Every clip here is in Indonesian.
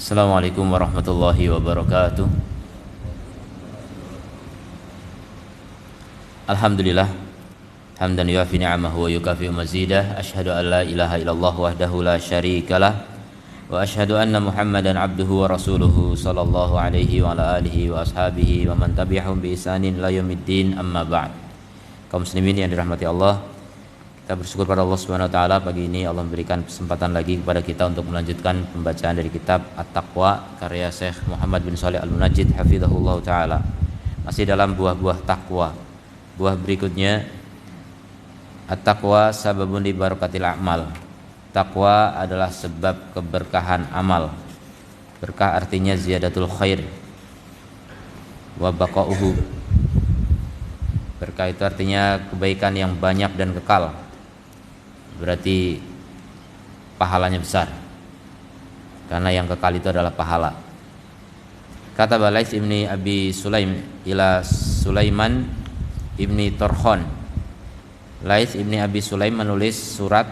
Assalamualaikum warahmatullahi wabarakatuh. Alhamdulillah hamdan yuafi ni'amahu wa yukafi mazidah. Asyhadu an la ilaha illallah wahdahu la syarikalah wa asyhadu anna Muhammadan abduhu wa rasuluhu sallallahu alaihi wa ala alihi wa ashabihi wa man tabi'ahum bi ihsanin ila yaumiddin, amma ba'd. Kaum muslimin yang dirahmati Allah, kita bersyukur pada Allah Subhanahu wa taala pagi ini Allah memberikan kesempatan lagi kepada kita untuk melanjutkan pembacaan dari kitab At-Taqwa karya Syekh Muhammad bin Shalih Al-Munajjid hafizahullah taala. Masih dalam buah-buah takwa. Buah berikutnya, At-Taqwa sababun li barakatil a'mal. Takwa adalah sebab keberkahan amal. Berkah artinya ziyadatul khair wa baqa'uhu. Berkah itu artinya kebaikan yang banyak dan kekal. Berarti pahalanya besar, karena yang kekal itu adalah pahala. Kata Laits ibni Abi Sulaim ila Sulaiman ibni Torkhon. Laits ibni Abi Sulaim menulis surat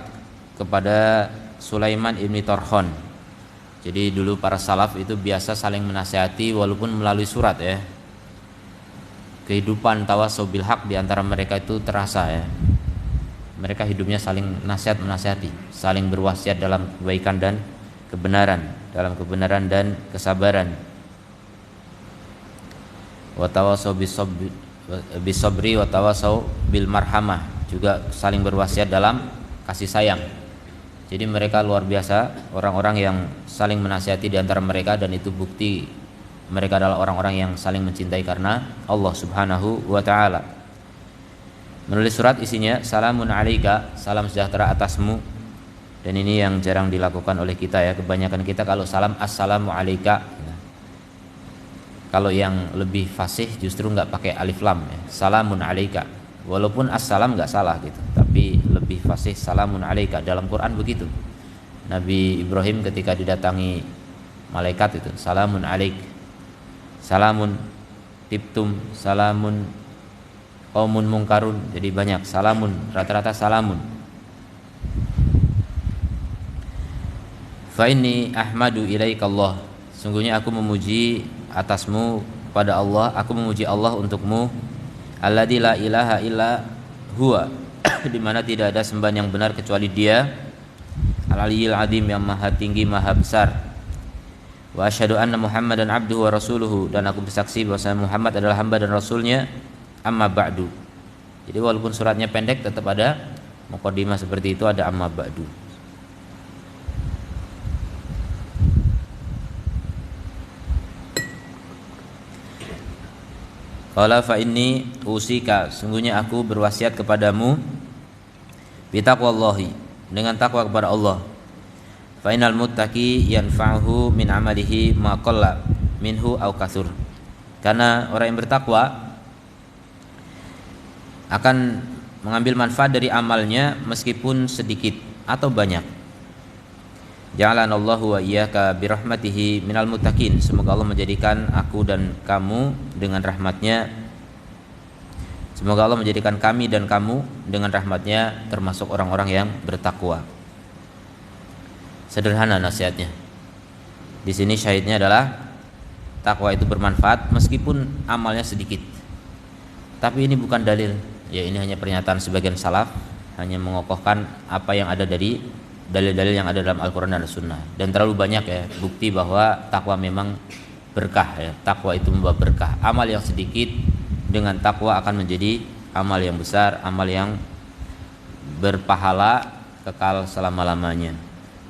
kepada Sulaiman ibni Torkhon. Jadi dulu para salaf itu biasa saling menasihati walaupun melalui surat ya. Kehidupan tawasau bil haq di antara mereka itu terasa ya. Mereka hidupnya saling menasihati, saling berwasiat dalam kebaikan dan kebenaran, dalam kebenaran dan kesabaran. Wa tawasau bisabri wa tawasau bil marhamah, juga saling berwasiat dalam kasih sayang. Jadi mereka luar biasa, orang-orang yang saling menasihati di antara mereka, dan itu bukti mereka adalah orang-orang yang saling mencintai karena Allah Subhanahu wa taala. Menulis surat isinya salamun alaika, salam sejahtera atasmu. Dan ini yang jarang dilakukan oleh kita ya. Kebanyakan kita kalau salam assalamu alaika. Kalau yang lebih fasih justru enggak pakai alif lam ya. Salamun alaika. Walaupun assalam enggak salah gitu, tapi lebih fasih salamun alaika. Dalam Quran begitu. Nabi Ibrahim ketika didatangi malaikat itu salamun alaik. Salamun tibtum, salamun qaumun mungkarun. Jadi banyak salamun, rata-rata salamun. Fa inni ahmadu ilaikallah, sungguhnya aku memuji atasmu pada Allah, aku memuji Allah untukmu. Alladzi la ilaha illa huwa, di mana tidak ada sembahan yang benar kecuali Dia. Al-Aliyyil Azim, yang maha tinggi maha besar. Wa asyhadu anna Muhammadan abduhu wa rasuluhu, dan aku bersaksi bahwa Muhammad adalah hamba dan rasulnya. Amma ba'du. Jadi walaupun suratnya pendek tetap ada muqaddimah seperti itu, ada amma ba'du. Qala fa inni usika, sungguhnya aku berwasiat kepadamu bitaqwallahi, dengan takwa kepada Allah. Fa innal muttaqi yanfa'uhu min amalihi ma qalla minhu aw katsur. Karena orang yang bertakwa akan mengambil manfaat dari amalnya meskipun sedikit atau banyak. Ja'alanallahu wa iyyaka birahmatihi minal muttaqin. Semoga Allah menjadikan aku dan kamu dengan rahmatnya. Semoga Allah menjadikan kami dan kamu dengan rahmatnya termasuk orang-orang yang bertakwa. Sederhana nasihatnya. Di sini syahidnya adalah takwa itu bermanfaat meskipun amalnya sedikit. Tapi ini bukan dalil. Ya, ini hanya pernyataan sebagian salaf, hanya mengokohkan apa yang ada dari dalil-dalil yang ada dalam Al-Quran dan Sunnah. Dan terlalu banyak ya bukti bahwa takwa memang berkah ya. Takwa itu membawa berkah. Amal yang sedikit dengan takwa akan menjadi amal yang besar, amal yang berpahala kekal selama-lamanya.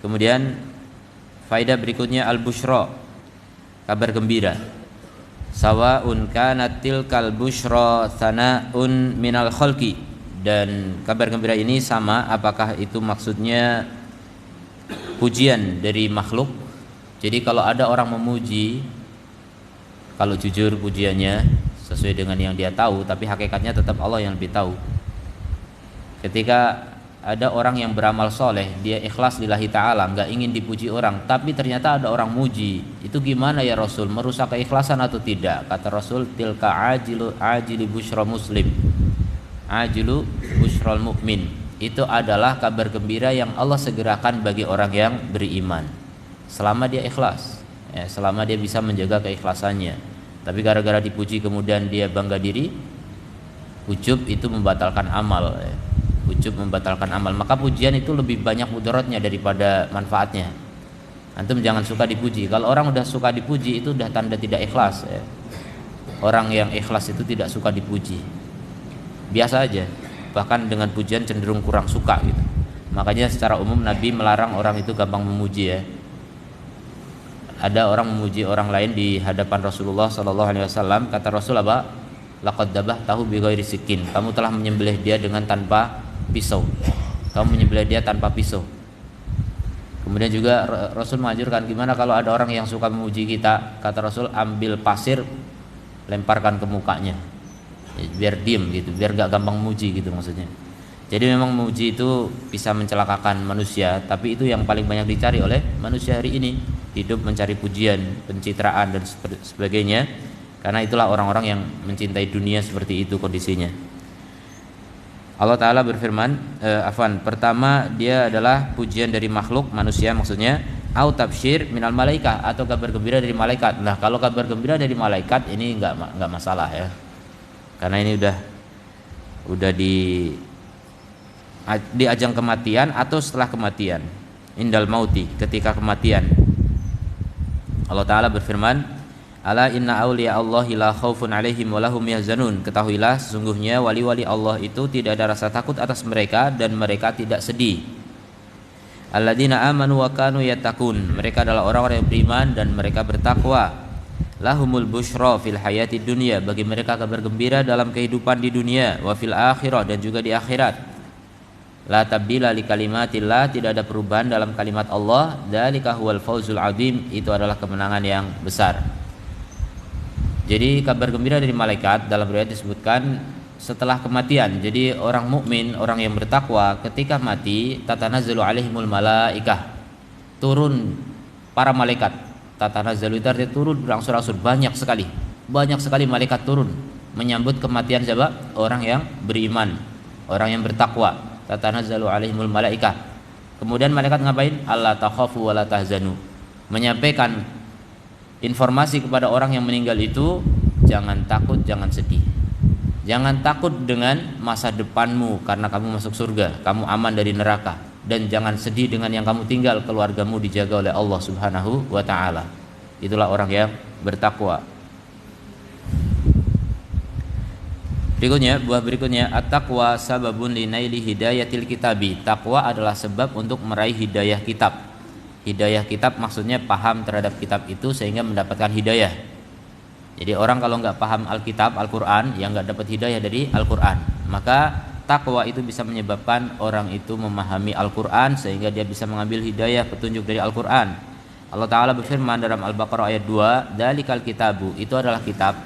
Kemudian faedah berikutnya al-busyra, kabar gembira. Sawa'un kanat tilkal busyra thana'un minal khalqi, dan kabar gembira ini sama apakah itu maksudnya pujian dari makhluk. Jadi kalau ada orang memuji, kalau jujur pujiannya sesuai dengan yang dia tahu, tapi hakikatnya tetap Allah yang lebih tahu. Ketika ada orang yang beramal soleh, dia ikhlas lillahi ta'ala, gak ingin dipuji orang, tapi ternyata ada orang muji, itu gimana ya Rasul, merusak keikhlasan atau tidak? Kata Rasul, tilka ajili busyra muslim, ajilu busyral mu'min, itu adalah kabar gembira yang Allah segerakan bagi orang yang beriman selama dia ikhlas. ya, selama dia bisa menjaga keikhlasannya. Tapi gara-gara dipuji kemudian dia bangga diri, ujub itu membatalkan amal ya. Ujub membatalkan amal. Maka pujian itu lebih banyak mudaratnya daripada manfaatnya. Antum jangan suka dipuji. Kalau orang udah suka dipuji itu udah tanda tidak ikhlas ya. Orang yang ikhlas itu tidak suka dipuji, biasa aja, bahkan dengan pujian cenderung kurang suka gitu. Makanya secara umum Nabi melarang orang itu gampang memuji ya. Ada orang memuji orang lain di hadapan Rasulullah SAW, kata Rasul apa? Laqad dabahtahu bighairi sikin. Kamu telah menyembelih dia dengan tanpa pisau. Kamu menyembelih dia tanpa pisau. Kemudian juga Rasul menganjurkan, gimana kalau ada orang yang suka memuji kita, kata Rasul, ambil pasir lemparkan ke mukanya biar diem gitu, biar gak gampang memuji gitu maksudnya. Jadi memang memuji itu bisa mencelakakan manusia, tapi itu yang paling banyak dicari oleh manusia hari ini, hidup mencari pujian, pencitraan dan sebagainya, karena itulah orang-orang yang mencintai dunia seperti itu kondisinya. Allah Ta'ala berfirman, pertama dia adalah pujian dari makhluk manusia maksudnya, au tabsyir minal malaikah, atau kabar gembira dari malaikat. Nah kalau kabar gembira dari malaikat ini enggak masalah ya, karena ini udah di ajang kematian atau setelah kematian, indal mauti, ketika kematian. Allah Ta'ala berfirman, ala inna awliya Allahi la khaufun alaihim wa lahum yahzanun. Ketahuilah sesungguhnya wali-wali Allah itu tidak ada rasa takut atas mereka dan mereka tidak sedih. Alladzina amanu wa kanu yattaqun. Mereka adalah orang-orang yang beriman dan mereka bertakwa. Lahumul busyra fil hayati dunya. Bagi mereka kabar gembira dalam kehidupan di dunia, wa fil akhirah, dan juga di akhirat. La tabdila li kalimatillah, tidak ada perubahan dalam kalimat Allah. Dzalika huwal fawzul adzim, itu adalah kemenangan yang besar. Jadi kabar gembira dari malaikat dalam riwayat disebutkan setelah kematian. Jadi orang mukmin, orang yang bertakwa ketika mati, tatanazzalu alaihimul malaikah, turun para malaikat. Tatanazzalu itu artinya turun berangsur-angsur, banyak sekali malaikat turun menyambut kematian siapa? Orang yang beriman, orang yang bertakwa. Tatanazzalu alaihimul malaikah. Kemudian malaikat ngapain? Alla takhafu wa la tahzanu, menyampaikan informasi kepada orang yang meninggal itu, jangan takut, jangan sedih. Jangan takut dengan masa depanmu karena kamu masuk surga, kamu aman dari neraka, dan jangan sedih dengan yang kamu tinggal, keluargamu dijaga oleh Allah Subhanahu wa taala. Itulah orang yang bertakwa. Buah berikutnya, at-taqwa sababun linaili hidayatil kitabi. Takwa adalah sebab untuk meraih hidayah kitab. Hidayah kitab maksudnya paham terhadap kitab itu sehingga mendapatkan hidayah. Jadi orang kalau nggak paham Alkitab, Al-Quran, yang nggak dapat hidayah dari Al-Quran. Maka takwa itu bisa menyebabkan orang itu memahami Al-Quran sehingga dia bisa mengambil hidayah, petunjuk dari Al-Quran. Allah Ta'ala berfirman dalam Al-Baqarah ayat 2, Dzalikal kitabu, itu adalah kitab,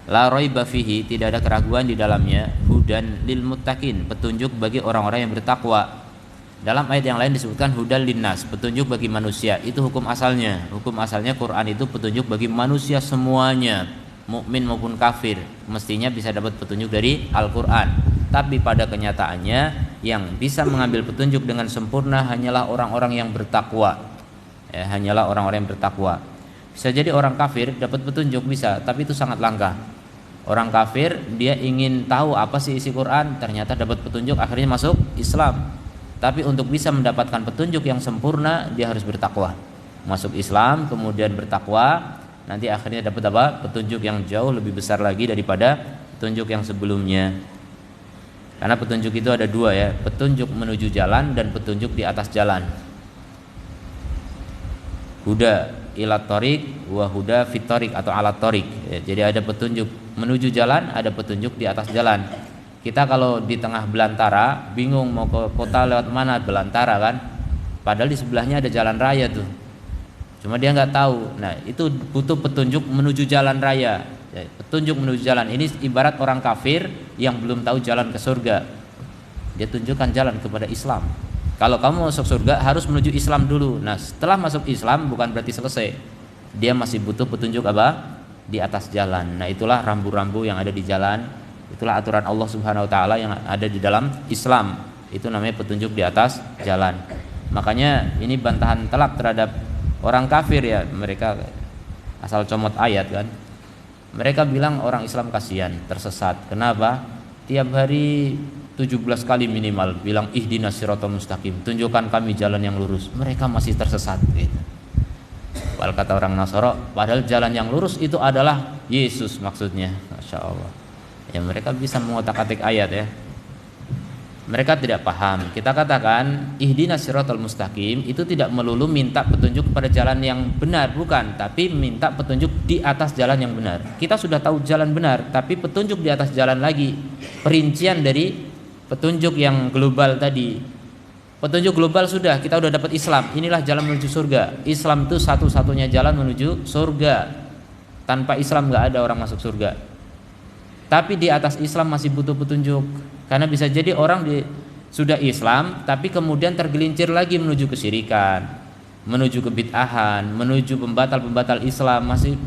la raiba fihi, tidak ada keraguan di dalamnya, hudan lil muttaqin, petunjuk bagi orang-orang yang bertakwa. Dalam ayat yang lain disebutkan hudal linnas, petunjuk bagi manusia. Itu hukum asalnya. Hukum asalnya Quran itu petunjuk bagi manusia semuanya, mukmin maupun kafir, mestinya bisa dapat petunjuk dari Al-Quran. Tapi pada kenyataannya yang bisa mengambil petunjuk dengan sempurna hanyalah orang-orang yang bertakwa. Hanyalah orang-orang yang bertakwa. Bisa jadi orang kafir dapat petunjuk, bisa, tapi itu sangat langka. Orang kafir dia ingin tahu apa sih isi Quran, ternyata dapat petunjuk, akhirnya masuk Islam. Tapi untuk bisa mendapatkan petunjuk yang sempurna, dia harus bertakwa. Masuk Islam, kemudian bertakwa, nanti akhirnya dapat apa? Petunjuk yang jauh lebih besar lagi daripada petunjuk yang sebelumnya. Karena petunjuk itu ada dua ya, petunjuk menuju jalan dan petunjuk di atas jalan. Huda ila thoriq wa huda fit thoriq atau ala thoriq. Jadi ada petunjuk menuju jalan, ada petunjuk di atas jalan. Kita kalau di tengah belantara bingung mau ke kota lewat mana, belantara kan, padahal di sebelahnya ada jalan raya tuh, cuma dia nggak tahu. Nah itu butuh petunjuk menuju jalan raya, petunjuk menuju jalan. Ini ibarat orang kafir yang belum tahu jalan ke surga, dia tunjukkan jalan kepada Islam. Kalau kamu masuk surga harus menuju Islam dulu. Nah setelah masuk Islam bukan berarti selesai, dia masih butuh petunjuk apa? Di atas jalan. Nah itulah rambu-rambu yang ada di jalan. Itulah aturan Allah Subhanahu wa taala yang ada di dalam Islam. Itu namanya petunjuk di atas jalan. Makanya ini bantahan telak terhadap Orang kafir ya, mereka asal comot ayat kan. Mereka bilang orang Islam kasihan, tersesat. Kenapa? Tiap hari 17 kali minimal bilang ihdinas siratal mustaqim, tunjukkan kami jalan yang lurus. Mereka masih tersesat gitu. Padahal kata orang Nasara, padahal jalan yang lurus itu adalah Yesus maksudnya. Masya Allah. Ya mereka bisa mengotak-atik ayat ya. Mereka tidak paham. Kita katakan ihdinas siratal mustaqim itu tidak melulu minta petunjuk kepada jalan yang benar, bukan, tapi minta petunjuk di atas jalan yang benar. Kita sudah tahu jalan benar, tapi petunjuk di atas jalan lagi. Perincian dari petunjuk yang global tadi. Petunjuk global sudah, kita sudah dapat Islam. Inilah jalan menuju surga. Islam itu satu-satunya jalan menuju surga. Tanpa Islam nggak ada orang masuk surga. Tapi di atas Islam masih butuh petunjuk. Karena bisa jadi orang sudah Islam tapi kemudian tergelincir lagi menuju kesyirikan, menuju kebid'ahan, menuju pembatal-pembatal Islam. Masih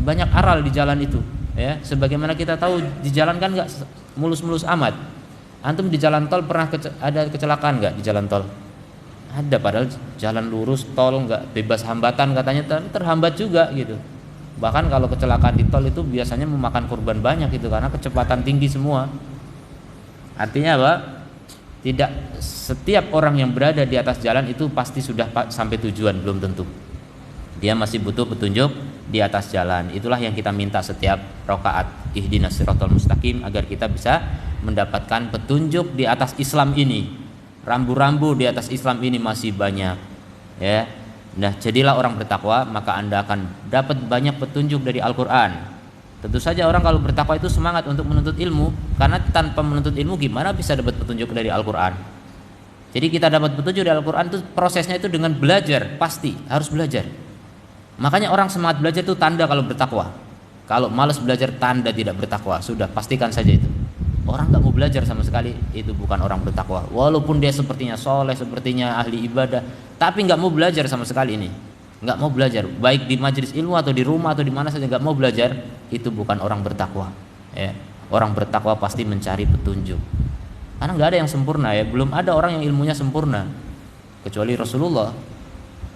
banyak aral di jalan itu ya. Sebagaimana kita tahu di jalan kan nggak mulus-mulus amat. Antum di jalan tol pernah ada kecelakaan nggak di jalan tol? Ada, padahal jalan lurus tol nggak bebas hambatan katanya, terhambat juga gitu. Bahkan kalau kecelakaan di tol itu biasanya memakan korban banyak itu karena kecepatan tinggi semua. Artinya apa? Tidak setiap orang yang berada di atas jalan itu pasti sudah sampai tujuan, belum tentu. Dia masih butuh petunjuk di atas jalan. Itulah yang kita minta setiap rakaat. Ihdinas siratal mustaqim, agar kita bisa mendapatkan petunjuk di atas Islam ini. Rambu-rambu di atas Islam ini masih banyak. Ya. Nah, jadilah orang bertakwa, maka Anda akan dapat banyak petunjuk dari Al-Qur'an. Tentu saja orang kalau bertakwa itu semangat untuk menuntut ilmu, karena tanpa menuntut ilmu gimana bisa dapat petunjuk dari Al-Qur'an. Jadi kita dapat petunjuk dari Al-Qur'an itu prosesnya itu dengan belajar, pasti harus belajar. Makanya orang semangat belajar itu tanda kalau bertakwa. Kalau malas belajar tanda tidak bertakwa. Sudah, pastikan saja itu. Orang nggak mau belajar sama sekali, itu bukan orang bertakwa. Walaupun dia sepertinya soleh, sepertinya ahli ibadah, tapi nggak mau belajar sama sekali ini. Nggak mau belajar, baik di majelis ilmu atau di rumah atau di mana saja nggak mau belajar, itu bukan orang bertakwa. Ya. Orang bertakwa pasti mencari petunjuk. Karena nggak ada yang sempurna ya, belum ada orang yang ilmunya sempurna kecuali Rasulullah,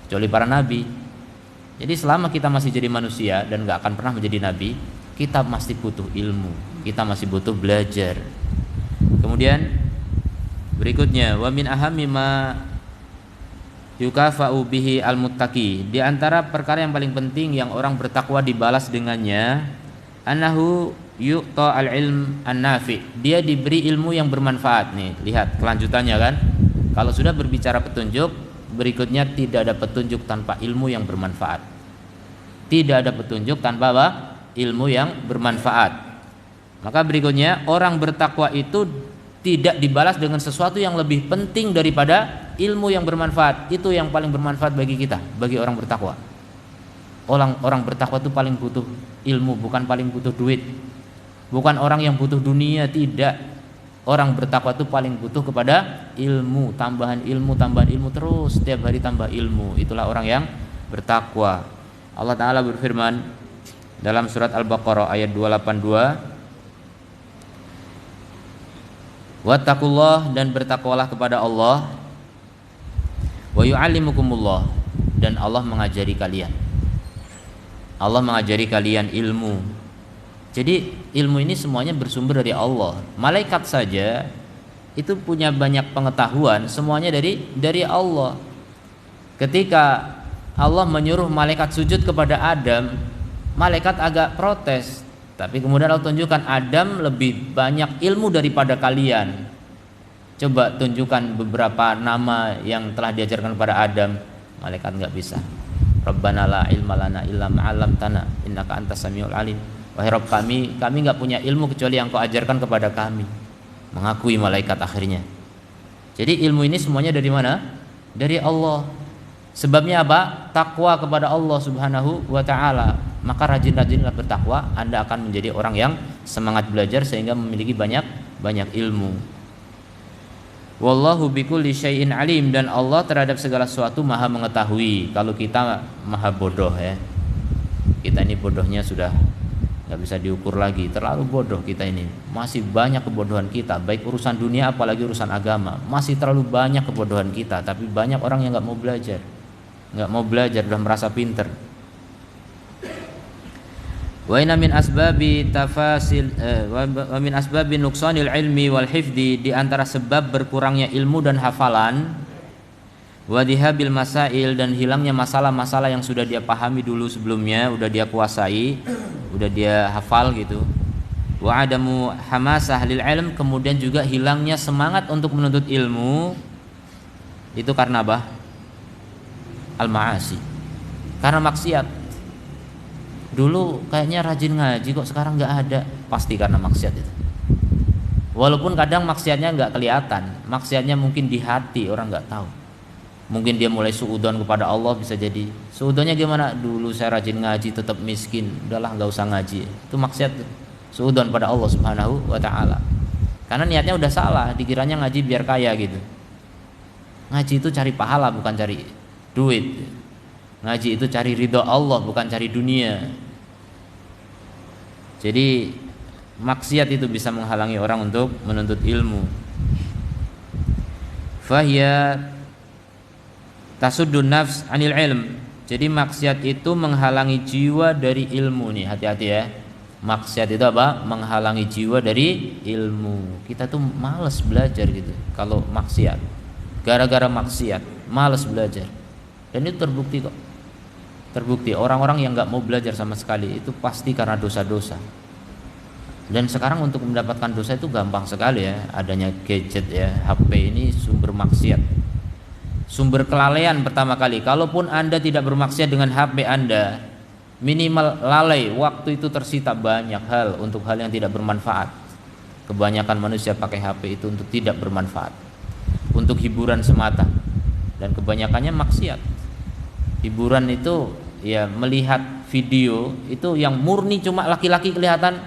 kecuali para nabi. Jadi selama kita masih jadi manusia dan nggak akan pernah menjadi nabi, kita masih butuh ilmu, kita masih butuh belajar. Kemudian berikutnya, wa min ahammi ma yukafa'u bihi al-muttaqi, di antara perkara yang paling penting yang orang bertakwa dibalas dengannya, annahu yu'ta al-ilm an-nafi, dia diberi ilmu yang bermanfaat. Nih, lihat kelanjutannya kan. Kalau sudah berbicara petunjuk, berikutnya tidak ada petunjuk tanpa ilmu yang bermanfaat. Tidak ada petunjuk tanpa apa? Ilmu yang bermanfaat. Maka berikutnya, orang bertakwa itu tidak dibalas dengan sesuatu yang lebih penting daripada ilmu yang bermanfaat. Itu yang paling bermanfaat bagi kita, bagi orang bertakwa. Orang bertakwa itu paling butuh ilmu, bukan paling butuh duit. Bukan orang yang butuh dunia, tidak. Orang bertakwa itu paling butuh kepada ilmu, tambahan ilmu terus, setiap hari tambah ilmu. Itulah orang yang bertakwa. Allah Ta'ala berfirman dalam surat Al-Baqarah ayat 282, wattaqullah, dan bertakwalah kepada Allah, wa yu'allimukumullah, dan Allah mengajari kalian. Allah mengajari kalian ilmu. Jadi ilmu ini semuanya bersumber dari Allah. Malaikat saja itu punya banyak pengetahuan, semuanya dari Allah. Ketika Allah menyuruh malaikat sujud kepada Adam, malaikat agak protes. Tapi kemudian Allah tunjukkan, Adam lebih banyak ilmu daripada kalian. Coba tunjukkan beberapa nama yang telah diajarkan kepada Adam. Malaikat nggak bisa. Rabbana la ilma lana illa ma 'allamtana innaka antas samiul alim. Wahai Rabb kami nggak punya ilmu kecuali yang Kau ajarkan kepada kami. Mengakui malaikat akhirnya. Jadi ilmu ini semuanya dari mana? Dari Allah. Sebabnya apa? Takwa kepada Allah Subhanahu wa ta'ala. Maka rajin-rajinlah bertakwa, Anda akan menjadi orang yang semangat belajar sehingga memiliki banyak ilmu. Wallahu bikulli syai'in alim, dan Allah terhadap segala sesuatu maha mengetahui. Kalau kita maha bodoh ya. Kita ini bodohnya sudah nggak bisa diukur lagi, terlalu bodoh kita ini. Masih banyak kebodohan kita, baik urusan dunia apalagi urusan agama. Masih terlalu banyak kebodohan kita, tapi banyak orang yang nggak mau belajar. nggak mau belajar, udah merasa pinter. Wa inna min asbabi tafasil wa min asbabi nuqsanil ilmi wal hifdi, di antara sebab berkurangnya ilmu dan hafalan, wa dihabil masail, dan hilangnya masalah-masalah yang sudah dia pahami dulu sebelumnya, udah dia kuasai, udah dia hafal gitu. Wa adamu hamasah lil ilm, kemudian juga hilangnya semangat untuk menuntut ilmu. Itu karena apa? Al-ma'asi, karena maksiat. Dulu kayaknya rajin ngaji kok sekarang nggak ada, pasti karena maksiat itu. Walaupun kadang maksiatnya nggak kelihatan, maksiatnya mungkin di hati, orang nggak tahu. Mungkin dia mulai suudzon kepada Allah, bisa jadi. Suudzonnya gimana? Dulu saya rajin ngaji tetap miskin, udahlah nggak usah ngaji. Itu maksiat, suudzon pada Allah Subhanahu wa taala. Karena niatnya udah salah, dikiranya ngaji biar kaya gitu. Ngaji itu cari pahala, bukan cari duit. Ngaji itu cari ridho Allah, bukan cari dunia. Jadi maksiat itu bisa menghalangi orang untuk menuntut ilmu. Fahiya tasuddun nafs anil ilm. Jadi maksiat itu menghalangi jiwa dari ilmu nih, hati-hati ya. Maksiat itu apa? Menghalangi jiwa dari ilmu. Kita tuh malas belajar gitu kalau maksiat. Gara-gara maksiat malas belajar. Dan itu terbukti kok. Terbukti orang-orang yang nggak mau belajar sama sekali itu pasti karena dosa-dosa. Dan sekarang untuk mendapatkan dosa itu gampang sekali ya, adanya gadget ya, HP ini sumber maksiat, sumber kelalaian pertama kali. Kalaupun Anda tidak bermaksiat dengan HP Anda, minimal lalai, waktu itu tersita banyak hal untuk hal yang tidak bermanfaat. Kebanyakan manusia pakai HP itu untuk tidak bermanfaat, untuk hiburan semata, dan kebanyakannya maksiat. Hiburan itu ya melihat video itu yang murni cuma laki-laki kelihatan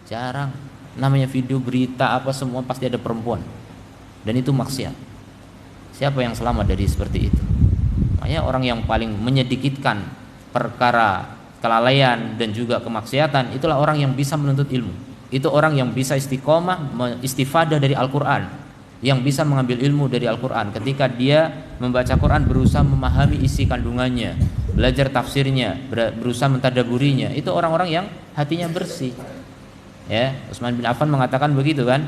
jarang. Namanya video berita apa semua pasti ada perempuan, dan itu maksiat. Siapa yang selamat dari seperti itu? Makanya orang yang paling menyedikitkan perkara kelalaian dan juga kemaksiatan, itulah orang yang bisa menuntut ilmu. Itu orang yang bisa istiqomah, istifadah dari Al-Quran, yang bisa mengambil ilmu dari Al-Quran. Ketika dia membaca Quran, berusaha memahami isi kandungannya, belajar tafsirnya, berusaha mentadaburinya, itu orang-orang yang hatinya bersih ya. Utsman bin Affan mengatakan begitu kan,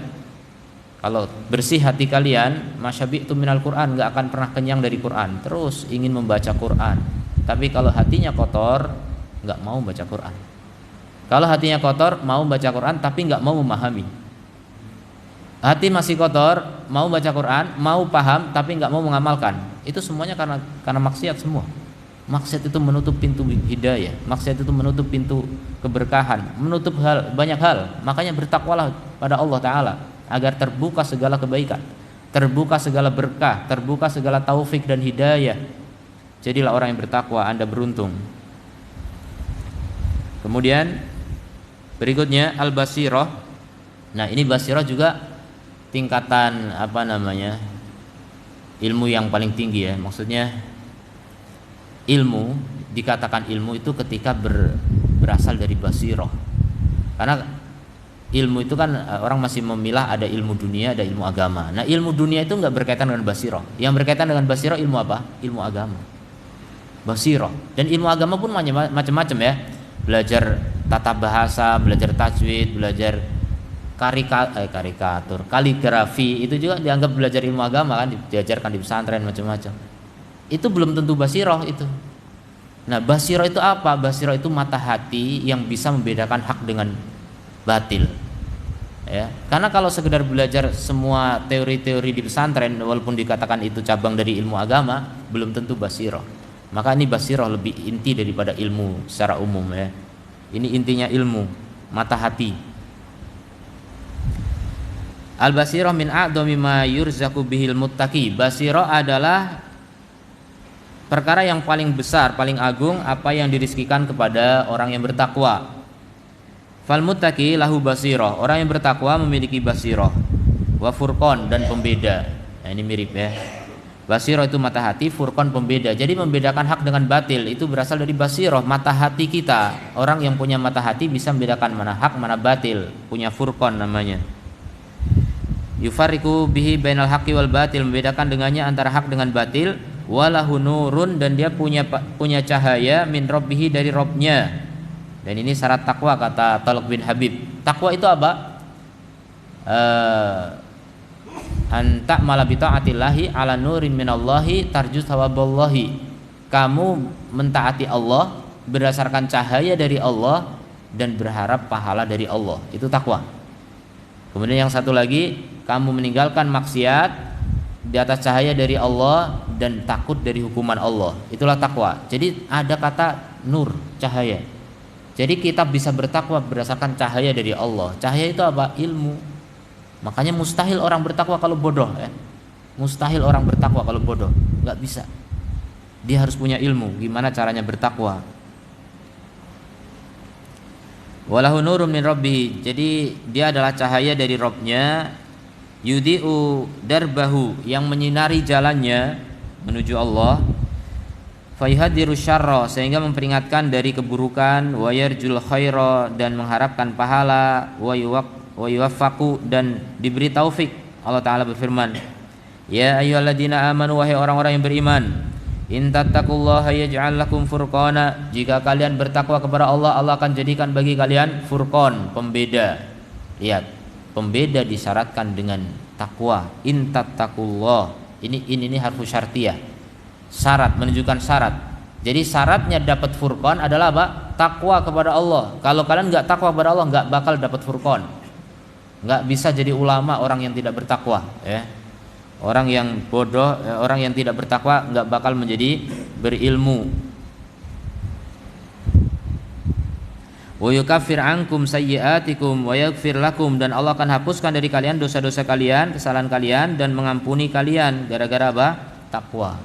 kalau bersih hati kalian, masyabi'tu minal Quran, gak akan pernah kenyang dari Quran, terus ingin membaca Quran. Tapi kalau hatinya kotor, gak mau baca Quran. Kalau hatinya kotor, mau baca Quran tapi gak mau memahami. Hati masih kotor, mau baca Quran, mau paham tapi nggak mau mengamalkan. Itu semuanya karena maksiat semua. Maksiat itu menutup pintu hidayah, maksiat itu menutup pintu keberkahan, menutup banyak hal. Makanya bertakwalah pada Allah Ta'ala agar terbuka segala kebaikan, terbuka segala berkah, terbuka segala taufik dan hidayah. Jadilah orang yang bertakwa, Anda beruntung. Kemudian berikutnya al-basirah. Nah, ini basirah juga tingkatan ilmu yang paling tinggi ya. Maksudnya ilmu, dikatakan ilmu itu ketika berasal dari basirah. Karena ilmu itu kan orang masih memilah ada ilmu dunia, ada ilmu agama. Nah, ilmu dunia itu enggak berkaitan dengan basirah. Yang berkaitan dengan basirah ilmu apa? Ilmu agama. Basirah. Dan ilmu agama pun macam-macam ya. Belajar tata bahasa, belajar tajwid, belajar karikatur, kaligrafi, itu juga dianggap belajar ilmu agama kan, diajarkan di pesantren macam-macam. Itu belum tentu basirah itu. Nah, basirah itu apa? Basirah itu mata hati yang bisa membedakan hak dengan batil. Ya, karena kalau sekedar belajar semua teori-teori di pesantren, walaupun dikatakan itu cabang dari ilmu agama, belum tentu basirah. Maka ini basirah lebih inti daripada ilmu secara umum ya. Ini intinya ilmu, mata hati. Al-basirah min a'dhami ma yurzaku bihil muttaqi. Basirah adalah perkara yang paling besar, paling agung, apa yang dirizkikan kepada orang yang bertakwa. Fal muttaqi lahu basirah. Orang yang bertakwa memiliki basirah. Wa furqan, dan pembeda. Nah, ini mirip ya. Basirah itu mata hati, furqan pembeda. Jadi membedakan hak dengan batil itu berasal dari basirah, mata hati kita. Orang yang punya mata hati bisa membedakan mana hak, mana batil. Punya furqan namanya. Yufariqu bihi bainal haqqi wal batil, membedakan dengannya antara hak dengan batil. walahu nurun, dan dia punya cahaya min rabbihi, dari Rabbnya. Dan ini syarat takwa kata Talq bin Habib. Takwa itu apa? Anta malabi taatillahi ala nurin minallahi tarju thawaballahi. Kamu mentaati Allah berdasarkan cahaya dari Allah dan berharap pahala dari Allah. Itu takwa. Kemudian yang satu lagi, kamu meninggalkan maksiat di atas cahaya dari Allah dan takut dari hukuman Allah. Itulah takwa. Jadi ada kata nur, cahaya. Jadi kita bisa bertakwa berdasarkan cahaya dari Allah. Cahaya itu apa? Ilmu. Makanya mustahil orang bertakwa kalau bodoh, ya. Mustahil orang bertakwa kalau bodoh, nggak bisa. Dia harus punya ilmu gimana caranya bertakwa. Walahu nurun min rabbih. Jadi dia adalah cahaya dari Rabbnya. Yudi'u darbahu, yang menyinari jalannya menuju Allah. Fayhadiru syarra, sehingga memperingatkan dari keburukan. Wa yarjul khaira, dan mengharapkan pahala. Wa yuwaffaku, dan diberi taufik. Allah Ta'ala berfirman, ya ayyuhalladzina amanu, wahai orang-orang yang beriman, in tattaqullaha yaj'al lakum furqana, jika kalian bertakwa kepada Allah, Allah akan jadikan bagi kalian furqan, pembeda. Lihat, pembeda disyaratkan dengan takwa. In tattaqullah, ini harfu syartiyah, syarat, menunjukkan syarat. Jadi syaratnya dapat furqan adalah apa? Takwa kepada Allah. Kalau kalian nggak takwa kepada Allah, nggak bakal dapat furqan. Nggak bisa jadi ulama orang yang tidak bertakwa, ya. Orang yang bodoh, orang yang tidak bertakwa nggak bakal menjadi berilmu. Wa yukaffir ankum sayyi'atikum wa yaghfir lakum, dan Allah akan hapuskan dari kalian dosa-dosa kalian, kesalahan kalian, dan mengampuni kalian. Gara-gara apa? Takwa.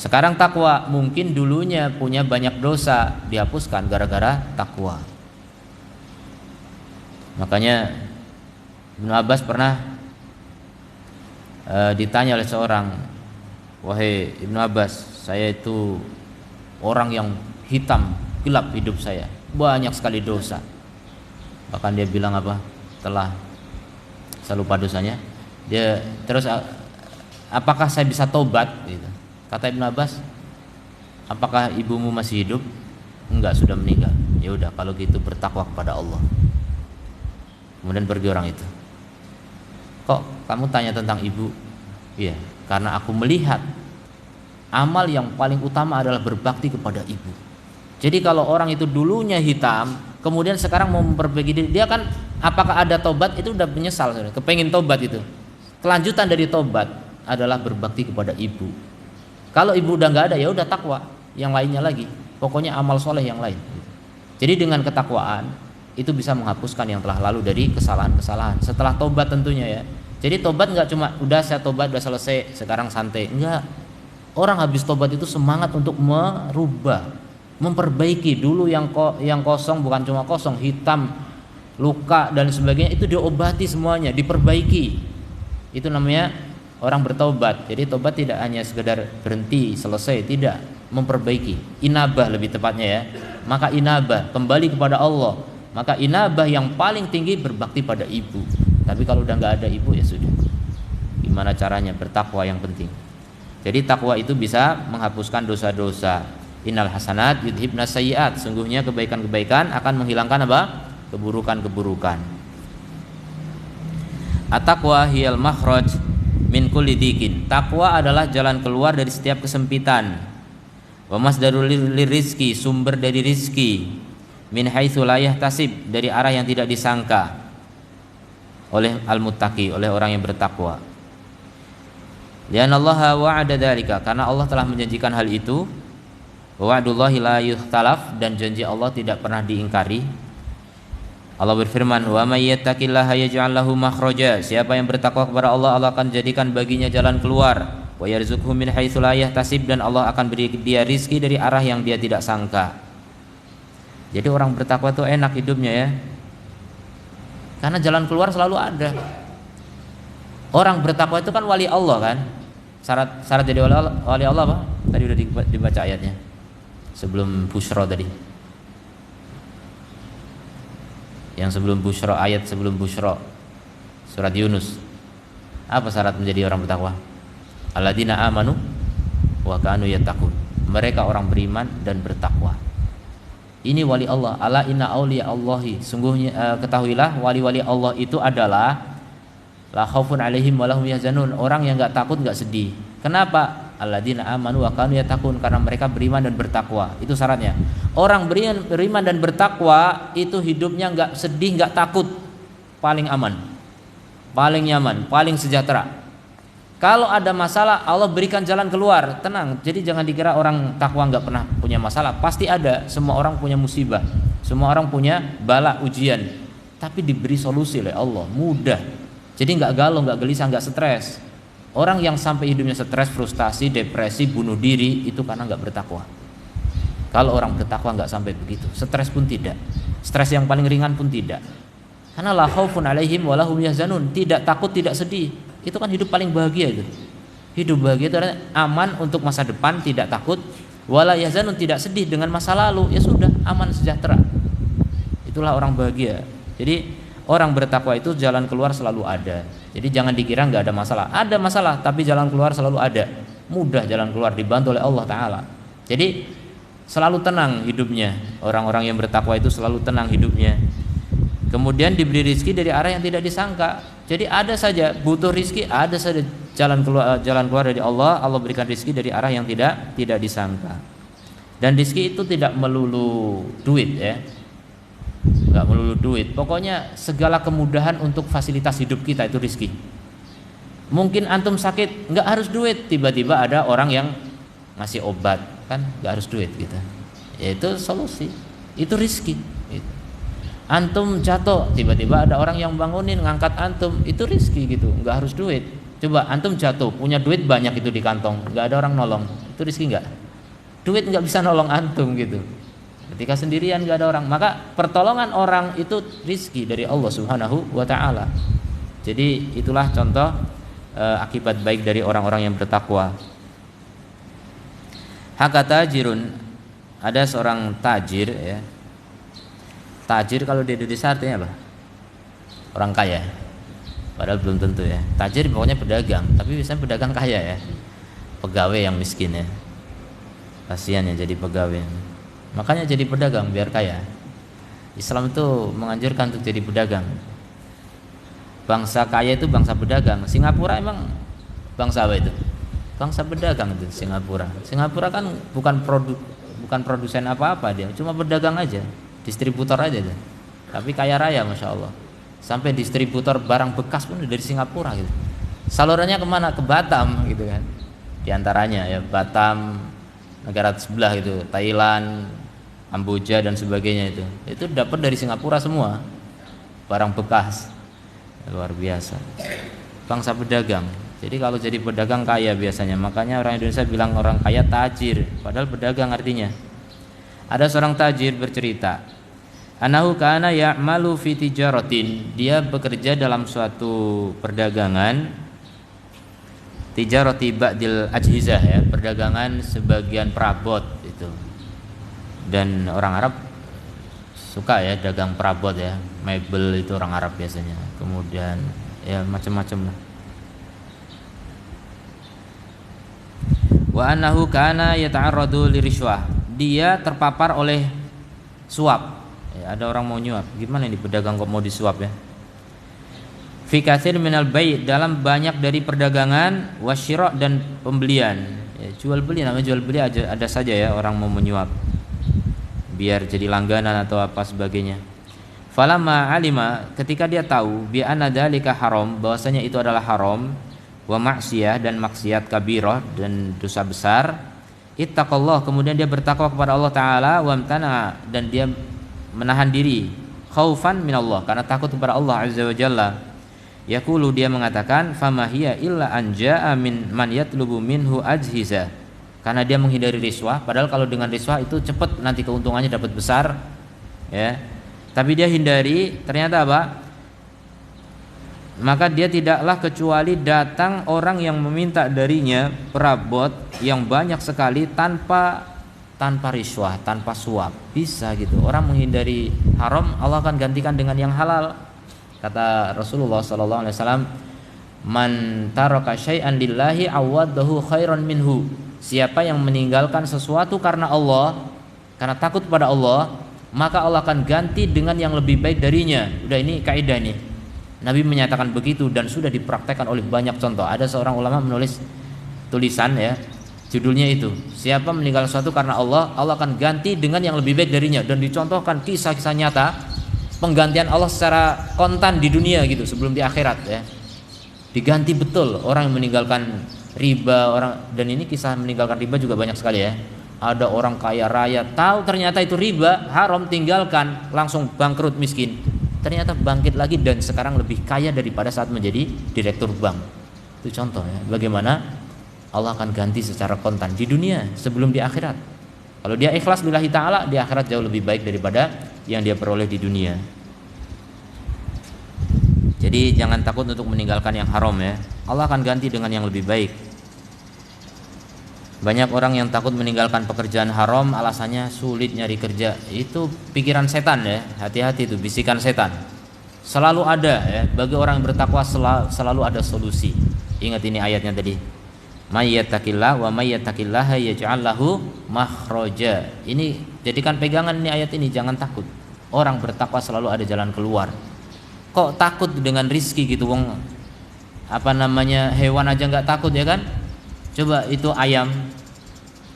Sekarang takwa, mungkin dulunya punya banyak dosa, dihapuskan gara-gara takwa. Makanya Ibnu Abbas pernah ditanya oleh seorang, wahai Ibnu Abbas, saya itu orang yang hitam, gelap hidup saya, banyak sekali dosa. Bahkan dia bilang apa? Saya lupa dosanya. Dia terus, apakah saya bisa tobat? Gitu. Kata Ibnu Abbas, apakah ibumu masih hidup? Enggak, sudah meninggal. Ya udah, kalau gitu bertakwa kepada Allah. Kemudian pergi orang itu. Kok kamu tanya tentang ibu? Iya, karena aku melihat amal yang paling utama adalah berbakti kepada ibu. Jadi kalau orang itu dulunya hitam, kemudian sekarang mau memperbaiki diri, dia kan apakah ada tobat? Itu udah menyesal, kepengen tobat itu. Kelanjutan dari tobat adalah berbakti kepada ibu. Kalau ibu udah nggak ada, ya udah takwa, yang lainnya lagi. Pokoknya amal soleh yang lain. Jadi dengan ketakwaan itu bisa menghapuskan yang telah lalu dari kesalahan-kesalahan. Setelah tobat tentunya, ya. Jadi tobat nggak cuma udah saya tobat udah selesai, sekarang santai. Enggak. Orang habis tobat itu semangat untuk merubah, memperbaiki. Dulu yang kosong, bukan cuma kosong, hitam, luka dan sebagainya, itu diobati semuanya, diperbaiki. Itu namanya orang bertobat. Jadi tobat tidak hanya sekedar berhenti, selesai, tidak, memperbaiki. Inabah lebih tepatnya, ya. Maka inabah, kembali kepada Allah. Maka inabah yang paling tinggi berbakti pada ibu. Tapi kalau udah nggak ada ibu, ya sudah. Gimana caranya? Bertakwa yang penting. Jadi takwa itu bisa menghapuskan dosa-dosa. Innal hasanat yudhibna sayyiat. Sungguhnya kebaikan-kebaikan akan menghilangkan apa? Keburukan-keburukan. At-taqwa hiyal makhraj min kulli dikin. Takwa adalah jalan keluar dari setiap kesempitan. Wa masdarul lirizki, sumber dari rizki. Min haitsu la yahtasib, dari arah yang tidak disangka, oleh al-muttaqi, oleh orang yang bertakwa. Li'annallaha wa'ada dzalika, karena Allah telah menjanjikan hal itu. Wa'dullahi la yukhtalaf, dan janji Allah tidak pernah diingkari. Allah berfirman, wa may yattaqillaha yaj'al lahu makhraja, siapa yang bertakwa kepada Allah, Allah akan jadikan baginya jalan keluar. Wa yarzuqhu min haitsu la yahtasib, dan Allah akan beri dia rizki dari arah yang dia tidak sangka. Jadi orang bertakwa itu enak hidupnya, ya. Karena jalan keluar selalu ada. Orang bertakwa itu kan wali Allah, kan. Syarat jadi wali Allah apa? Tadi udah dibaca ayatnya sebelum Busyra tadi. Yang sebelum Busyra, ayat sebelum Busyra, surat Yunus. Apa syarat menjadi orang bertakwa? Alladzina amanu wa kanu yattaqun. Mereka orang beriman dan bertakwa. Ini wali Allah. Ala inna auliya Allahi. Sungguhnya ketahuilah wali-wali Allah itu adalah la khaufun alaihim wa lahum yahzanun. Orang yang enggak takut, enggak sedih. Kenapa? Alladzina amanu wa kanu yattaqun, karena mereka beriman dan bertakwa. Itu syaratnya. Orang beriman dan bertakwa itu hidupnya enggak sedih, enggak takut. Paling aman. Paling nyaman, paling sejahtera. Kalau ada masalah, Allah berikan jalan keluar, tenang. Jadi jangan dikira orang takwa nggak pernah punya masalah. Pasti ada. Semua orang punya musibah, semua orang punya bala ujian. Tapi diberi solusi oleh Allah, mudah. Jadi nggak galau, nggak gelisah, nggak stres. Orang yang sampai hidupnya stres, frustasi, depresi, bunuh diri itu karena nggak bertakwa. Kalau orang bertakwa nggak sampai begitu. Stres pun tidak. Stres yang paling ringan pun tidak. Karena la khaufun alaihim wa lahum yahzanun, tidak takut, tidak sedih. Itu kan hidup paling bahagia itu. Hidup bahagia itu adalah aman untuk masa depan, tidak takut, wala yahzanun, tidak sedih dengan masa lalu. Ya sudah, aman sejahtera. Itulah orang bahagia. Jadi orang bertakwa itu jalan keluar selalu ada. Jadi jangan dikira nggak ada masalah. Ada masalah, tapi jalan keluar selalu ada. Mudah jalan keluar, dibantu oleh Allah Ta'ala. Jadi selalu tenang hidupnya. Orang-orang yang bertakwa itu selalu tenang hidupnya. Kemudian diberi rizki dari arah yang tidak disangka. Jadi ada saja butuh rizki, ada saja jalan keluar dari Allah. Allah berikan rizki dari arah yang tidak disangka. Dan rizki itu tidak melulu duit ya, nggak melulu duit. Pokoknya segala kemudahan untuk fasilitas hidup kita itu rizki. Mungkin antum sakit nggak harus duit, tiba-tiba ada orang yang ngasih obat, kan nggak harus duit gitu. Itu solusi, itu rizki. Antum jatuh, tiba-tiba ada orang yang bangunin, ngangkat antum, itu rizki gitu, nggak harus duit. Coba antum jatuh, punya duit banyak itu di kantong, nggak ada orang nolong, itu rizki nggak? Duit nggak bisa nolong antum gitu. Ketika sendirian nggak ada orang, maka pertolongan orang itu rizki dari Allah Subhanahu wa Ta'ala. Jadi itulah contoh akibat baik dari orang-orang yang bertakwa. Hakata tajirun, ada seorang tajir ya. Tajir kalau di Indonesia artinya apa? Orang kaya. Padahal belum tentu ya. Tajir pokoknya pedagang, tapi biasanya pedagang kaya ya. Pegawai yang miskin ya. Kasihan ya jadi pegawai. Makanya jadi pedagang biar kaya. Islam itu menganjurkan untuk jadi pedagang. Bangsa kaya itu bangsa pedagang. Singapura emang bangsa apa itu? Bangsa pedagang itu Singapura. Singapura kan bukan produsen apa-apa dia, cuma pedagang aja. Distributor aja deh. Tapi kaya raya Masya Allah. Sampai distributor barang bekas pun dari Singapura gitu. Salurannya kemana? Ke Batam gitu kan. Di antaranya ya Batam, negara sebelah gitu, Thailand, Kamboja dan sebagainya itu. Itu dapat dari Singapura semua. Barang bekas. Luar biasa. Bangsa pedagang. Jadi kalau jadi pedagang kaya biasanya. Makanya orang Indonesia bilang orang kaya tajir, padahal pedagang artinya. Ada seorang tajir bercerita, anahu kana ya'malu fi tijaratin, dia bekerja dalam suatu perdagangan, tijarati ba'dil ajhizah ya, perdagangan sebagian perabot itu. Dan orang Arab suka ya dagang perabot ya, mebel itu orang Arab biasanya. Kemudian ya macam-macam lah. Wa annahu kana yata'arradu lirishwah, dia terpapar oleh suap ya, ada orang mau nyuap. Gimana ini pedagang kok mau disuap ya? Fi katsir minal bai', dalam banyak dari perdagangan, wasyira' dan pembelian ya, jual beli, namanya jual beli aja ada saja ya orang mau menyuap biar jadi langganan atau apa sebagainya. Falamma alima, ketika dia tahu bi anna dzalika haram, bahwasanya itu adalah haram, wa maksiyah dan maksiat kabirah dan dosa besar, ittaqallah, kemudian dia bertakwa kepada Allah Ta'ala, wamtana, dan dia menahan diri, khaufan minallah, karena takut kepada Allah Azza wa Jalla. Yaqulu, dia mengatakan, fama hiya illa anja'a min man yatlubu minhu ajhiza, karena dia menghindari riswah, padahal kalau dengan riswah itu cepat nanti keuntungannya dapat besar ya. Tapi dia hindari, ternyata apa? Maka dia tidaklah kecuali datang orang yang meminta darinya perabot yang banyak sekali tanpa riswah, tanpa suap. Bisa gitu. Orang menghindari haram, Allah akan gantikan dengan yang halal. Kata Rasulullah SAW, man taraka syai'an lillahi awadahu khairan minhu. siapa yang meninggalkan sesuatu karena Allah, karena takut pada Allah, maka Allah akan ganti dengan yang lebih baik darinya. Udah, ini kaidah nih. Nabi menyatakan begitu dan sudah dipraktekkan oleh banyak contoh. Ada seorang ulama menulis tulisan ya, judulnya itu, siapa meninggalkan sesuatu karena Allah, Allah akan ganti dengan yang lebih baik darinya, dan dicontohkan kisah-kisah nyata penggantian Allah secara kontan di dunia gitu sebelum di akhirat ya. Diganti betul orang yang meninggalkan riba, dan ini kisah meninggalkan riba juga banyak sekali ya. Ada orang kaya raya tahu ternyata itu riba, haram, tinggalkan, langsung bangkrut, miskin. Ternyata bangkit lagi dan sekarang lebih kaya daripada saat menjadi direktur bank. Itu contoh ya, bagaimana Allah akan ganti secara kontan di dunia sebelum di akhirat. Kalau dia ikhlas lillahi ta'ala, di akhirat jauh lebih baik daripada yang dia peroleh di dunia. Jadi jangan takut untuk meninggalkan yang haram ya. Allah akan ganti dengan yang lebih baik. Banyak orang yang takut meninggalkan pekerjaan haram, alasannya sulit nyari kerja. Itu pikiran setan ya. Hati-hati, itu bisikan setan. Selalu ada ya, bagi orang yang bertakwa selalu ada solusi. Ingat ini ayatnya tadi. May yattaqillah wa may yattaqillaha yaj'al lahu makhraja. Ini jadikan pegangan ini ayat ini, jangan takut. Orang bertakwa selalu ada jalan keluar. Kok takut dengan rizki gitu, wong hewan aja nggak takut ya kan? Coba itu ayam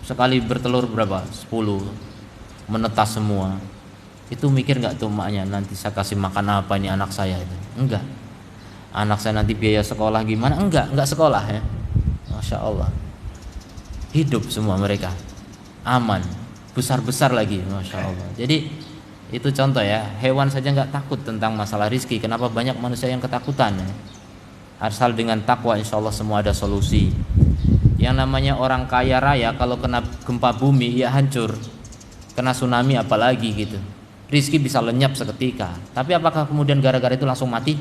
sekali bertelur berapa? 10, menetas semua. Itu mikir nggak tuh maknya, nanti saya kasih makan apa ini anak saya itu? Enggak. Anak saya nanti biaya sekolah gimana? Enggak sekolah ya. Masya Allah. Hidup semua mereka, aman, besar-besar lagi, Masya Allah. Jadi itu contoh ya, hewan saja nggak takut tentang masalah rizki. Kenapa banyak manusia yang ketakutan ya? Asal dengan takwa insya Allah semua ada solusi. Yang namanya orang kaya raya kalau kena gempa bumi ya hancur, kena tsunami apalagi gitu, rizki bisa lenyap seketika. Tapi apakah kemudian gara-gara itu langsung mati?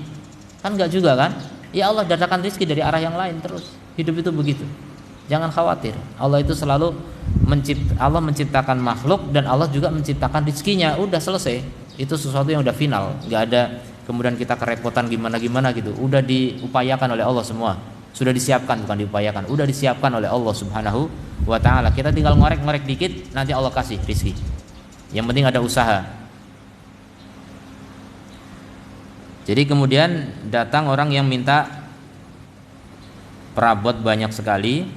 Kan nggak juga kan? Ya Allah datangkan rizki dari arah yang lain terus. Hidup itu begitu. Jangan khawatir. Allah itu selalu Allah menciptakan makhluk dan Allah juga menciptakan rizkinya. Udah selesai. Itu sesuatu yang udah final. Nggak ada kemudian kita kerepotan gimana gitu. Udah diupayakan oleh Allah semua. Sudah disiapkan, bukan diupayakan. Udah disiapkan oleh Allah Subhanahu wa ta'ala. Kita tinggal ngorek-ngorek dikit, nanti Allah kasih rizki. Yang penting ada usaha. Jadi kemudian datang orang yang minta perabot banyak sekali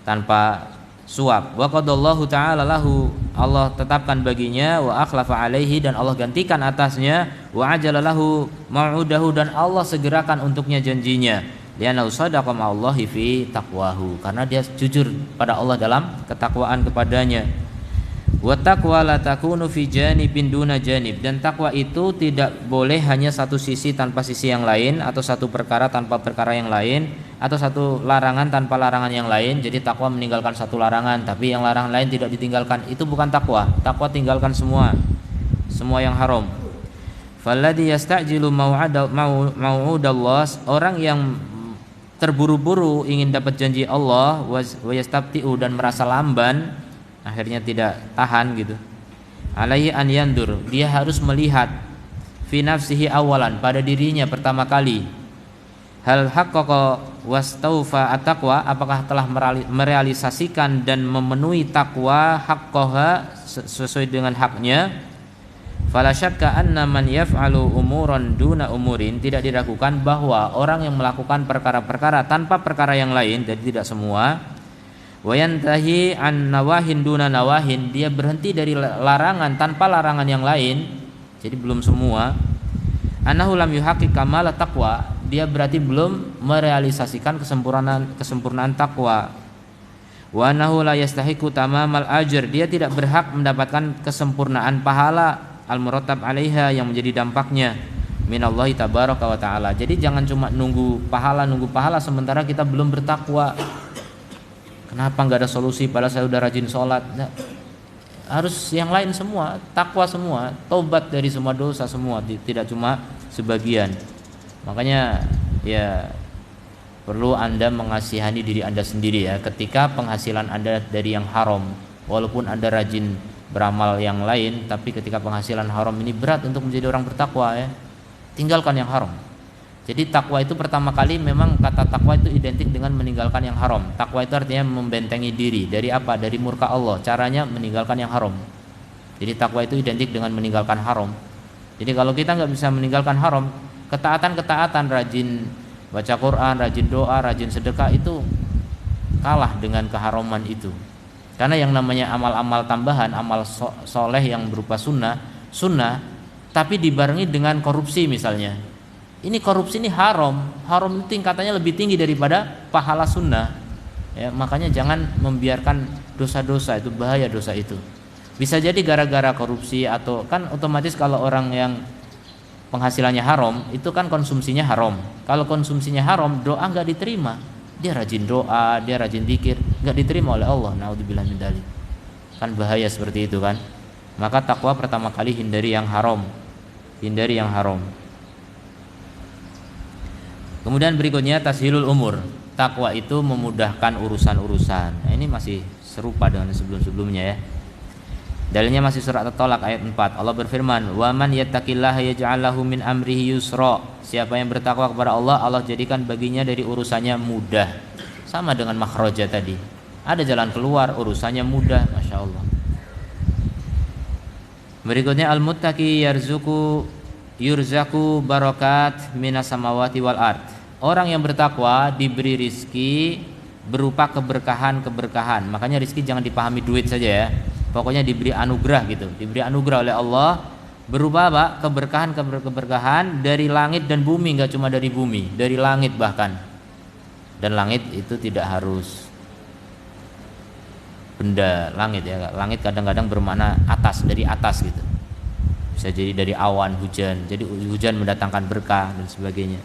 tanpa suap. Wa qadallahu ta'ala lahu, Allah tetapkan baginya, wa akhlafa alaihi, dan Allah gantikan atasnya, wa ajala lahu mau'udahu, dan Allah segerakan untuknya janjinya. Li'annahu sadaqa ma'allahi fi taqwahu, karena dia jujur pada Allah dalam ketakwaan kepadanya. Wa taqwa la takunu fi janibin duna janib, dan takwa itu tidak boleh hanya satu sisi tanpa sisi yang lain, atau satu perkara tanpa perkara yang lain, atau satu larangan tanpa larangan yang lain. Jadi takwa meninggalkan satu larangan tapi yang larangan lain tidak ditinggalkan, itu bukan takwa. Takwa tinggalkan semua yang haram. Falladhi yasta'jilu mau'udallah, orang yang terburu-buru ingin dapat janji Allah, wa yastabti'u, dan merasa lamban, akhirnya tidak tahan gitu. Alaihi an yandur, dia harus melihat fi nafsihi awalan, pada dirinya pertama kali. Hal haqqaqa wastaufa at-taqwa, apakah telah merealisasikan dan memenuhi takwa haqqaha, sesuai dengan haknya. Fala syakka anna man yaf'alu umuran duna umurin, tidak diragukan bahwa orang yang melakukan perkara-perkara tanpa perkara yang lain, jadi tidak semua. Wa yantahi an nawahin duna nawahin, dia berhenti dari larangan tanpa larangan yang lain, jadi belum semua. Annahu lam yuhaqqiq kamal taqwa, dia berarti belum merealisasikan kesempurnaan takwa. Wa annahu la yastahiqu tamamal ajr, dia tidak berhak mendapatkan kesempurnaan pahala al-murattab 'alaiha, yang menjadi dampaknya minallahi tabaraka wa ta'ala. Jadi jangan cuma nunggu pahala sementara kita belum bertakwa. Kenapa nggak ada solusi padahal saya udah rajin sholat? Nah, harus yang lain semua, takwa semua, tobat dari semua dosa semua, tidak cuma sebagian. Makanya ya perlu Anda mengasihani diri Anda sendiri ya, ketika penghasilan Anda dari yang haram. Walaupun Anda rajin beramal yang lain, tapi ketika penghasilan haram ini berat untuk menjadi orang bertakwa ya. Tinggalkan yang haram. Jadi takwa itu pertama kali memang kata takwa itu identik dengan meninggalkan yang haram. Takwa itu artinya membentengi diri dari apa? Dari murka Allah. Caranya meninggalkan yang haram. Jadi takwa itu identik dengan meninggalkan haram. Jadi kalau kita nggak bisa meninggalkan haram, ketaatan-ketaatan, rajin baca Quran, rajin doa, rajin sedekah itu kalah dengan keharaman itu. Karena yang namanya amal-amal tambahan, amal soleh yang berupa sunnah, tapi dibarengi dengan korupsi misalnya. Ini korupsi ini haram itu tingkatannya lebih tinggi daripada pahala sunnah. Ya, makanya jangan membiarkan dosa-dosa itu, bahaya dosa itu. Bisa jadi gara-gara korupsi atau kan otomatis kalau orang yang penghasilannya haram itu kan konsumsinya haram. Kalau konsumsinya haram, doa nggak diterima. Dia rajin doa, dia rajin zikir, nggak diterima oleh Allah. Naudzubillah min dzalik. Kan bahaya seperti itu kan. Maka takwa pertama kali hindari yang haram. Hindari yang haram. Kemudian berikutnya tashilul umur. Takwa itu memudahkan urusan-urusan. Nah, ini masih serupa dengan sebelum-sebelumnya ya. Dalilnya masih surat At-Talaq ayat 4. Allah berfirman, "Wa man yattaqillaha yaj'al lahu min amrihi yusra." Siapa yang bertakwa kepada Allah, Allah jadikan baginya dari urusannya mudah. Sama dengan makhraja tadi. Ada jalan keluar, urusannya mudah, Masya Allah. Berikutnya al-muttaqi yurzaku barakat minas samawati wal ard. Orang yang bertakwa diberi rizki berupa keberkahan. Makanya rizki jangan dipahami duit saja ya. Pokoknya diberi anugerah gitu. Diberi anugerah oleh Allah berupa apa? Keberkahan dari langit dan bumi, enggak cuma dari bumi, dari langit bahkan. Dan langit itu tidak harus benda langit ya. Langit kadang-kadang bermakna atas, dari atas gitu. Bisa jadi dari awan, hujan. Jadi hujan mendatangkan berkah dan sebagainya.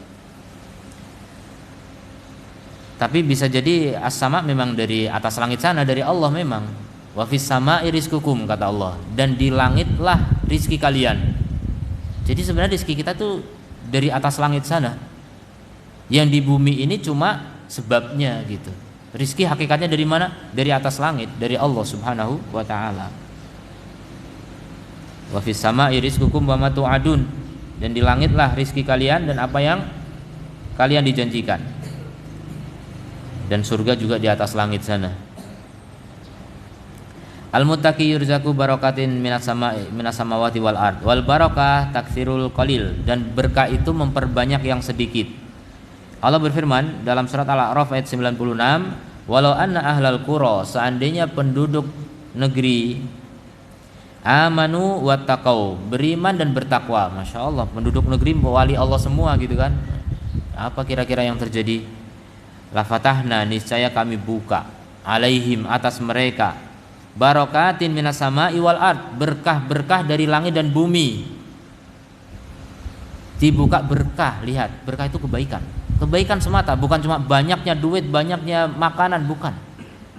Tapi bisa jadi as-sama memang dari atas langit sana, dari Allah memang. Wa fis sama'i rizqukum kata Allah, dan di langitlah rizki kalian. Jadi sebenarnya rizki kita tuh dari atas langit sana. Yang di bumi ini cuma sebabnya gitu. Rizki hakikatnya dari mana? Dari atas langit, dari Allah Subhanahu wa taala. Wa fis sama'i rizqukum wa ma tu'adun, dan di langitlah rizki kalian dan apa yang kalian dijanjikan. Dan surga juga di atas langit sana. Al-muttaqi yurzaku barakatin minas samawati wal ard. Wal barakah taktsirul qalil, dan berkah itu memperbanyak yang sedikit. Allah berfirman dalam surat Al-A'raf ayat 96, "Walau anna ahlal qura," seandainya penduduk negeri amanu wattaqau, beriman dan bertakwa. Masya Allah, penduduk negeri wali Allah semua gitu kan. Apa kira-kira yang terjadi? La fatahna, niscaya kami buka, alaihim, atas mereka, barakatin minas sama'i wal ard, berkah-berkah dari langit dan bumi. Dibuka berkah, lihat, berkah itu kebaikan. Kebaikan semata, bukan cuma banyaknya duit, banyaknya makanan, bukan.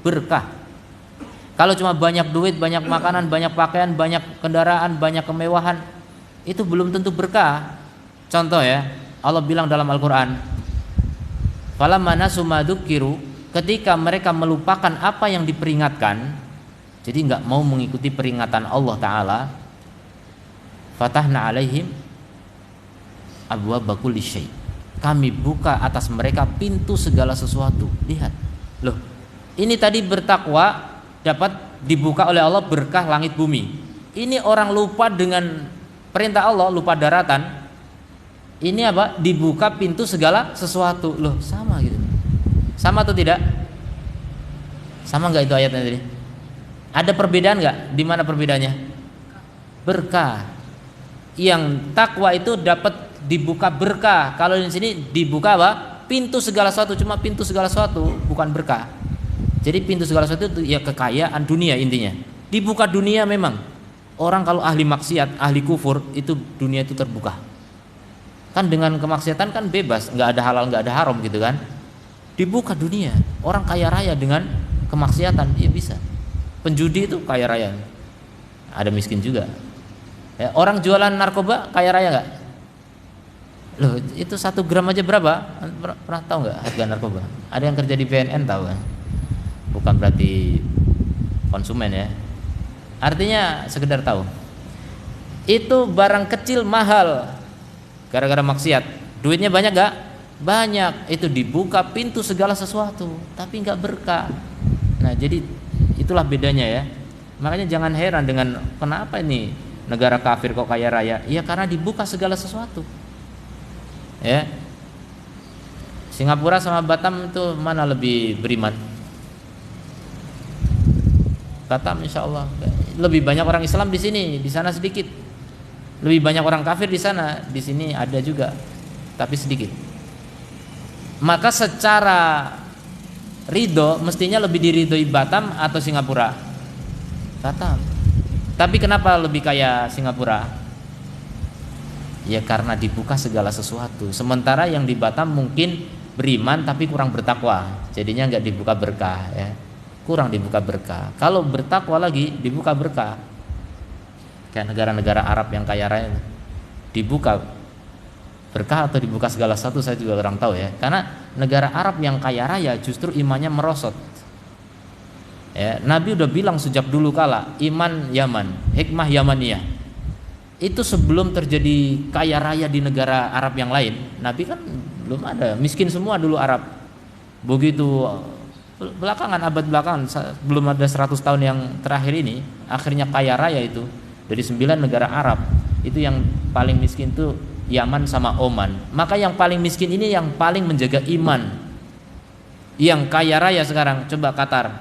Berkah. Kalau cuma banyak duit, banyak makanan, banyak pakaian, banyak kendaraan, banyak kemewahan, itu belum tentu berkah. Contoh ya, Allah bilang dalam Al-Qur'an, falamma nasu ma dzukiru, ketika mereka melupakan apa yang diperingatkan, jadi enggak mau mengikuti peringatan Allah taala, fatahna alaihim abwaaba kulli syai, kami buka atas mereka pintu segala sesuatu. Lihat. Loh, ini tadi bertakwa dapat dibuka oleh Allah berkah langit bumi. Ini orang lupa dengan perintah Allah, lupa daratan. Ini apa? Dibuka pintu segala sesuatu. Loh, sama gitu. Sama atau tidak? Sama enggak itu ayatnya tadi? Ada perbedaan enggak? Di mana perbedaannya? Berkah. Yang takwa itu dapat dibuka berkah. Kalau di sini dibuka apa? Pintu segala sesuatu, cuma pintu segala sesuatu, bukan berkah. Jadi pintu segala sesuatu itu ya kekayaan dunia intinya. Dibuka dunia memang. Orang kalau ahli maksiat, ahli kufur, itu dunia itu terbuka. Kan dengan kemaksiatan kan bebas, nggak ada halal, nggak ada haram gitu kan. Dibuka dunia, orang kaya raya dengan kemaksiatan, dia bisa. Penjudi itu kaya raya, ada miskin juga. Ya, orang jualan narkoba kaya raya nggak? Loh, itu 1 gram aja berapa? Pernah tahu nggak harga narkoba? Ada yang kerja di BNN tahu kan? Bukan berarti konsumen ya. Artinya sekedar tahu. Itu barang kecil mahal gara-gara maksiat. Duitnya banyak gak? Banyak. Itu dibuka pintu segala sesuatu, tapi nggak berkah. Nah, jadi itulah bedanya ya. Makanya jangan heran dengan kenapa ini negara kafir kok kaya raya. Ya karena dibuka segala sesuatu. Ya. Singapura sama Batam itu mana lebih beriman? Batam insya Allah lebih banyak orang Islam di sini, di sana sedikit. Lebih banyak orang kafir di sana, di sini ada juga, tapi sedikit. Maka secara ridho mestinya lebih diridhoi Batam atau Singapura? Batam. Tapi kenapa lebih kaya Singapura? Ya karena dibuka segala sesuatu. Sementara yang di Batam mungkin beriman tapi kurang bertakwa, jadinya nggak dibuka berkah ya. Kurang dibuka berkah. Kalau bertakwa lagi dibuka berkah. Kayak negara-negara Arab yang kaya raya, dibuka berkah atau dibuka segala sesuatu saya juga kurang tahu ya. Karena negara Arab yang kaya raya justru imannya merosot. Ya, Nabi udah bilang sejak dulu kala, iman Yaman, hikmah Yamaniyah. Itu sebelum terjadi kaya raya di negara Arab yang lain. Nabi kan belum ada, miskin semua dulu Arab. Begitu belakangan, abad belakangan, belum ada 100 tahun yang terakhir ini, akhirnya kaya raya itu. Dari 9 negara Arab itu yang paling miskin itu Yaman sama Oman. Maka yang paling miskin ini yang paling menjaga iman. Yang kaya raya sekarang coba Qatar,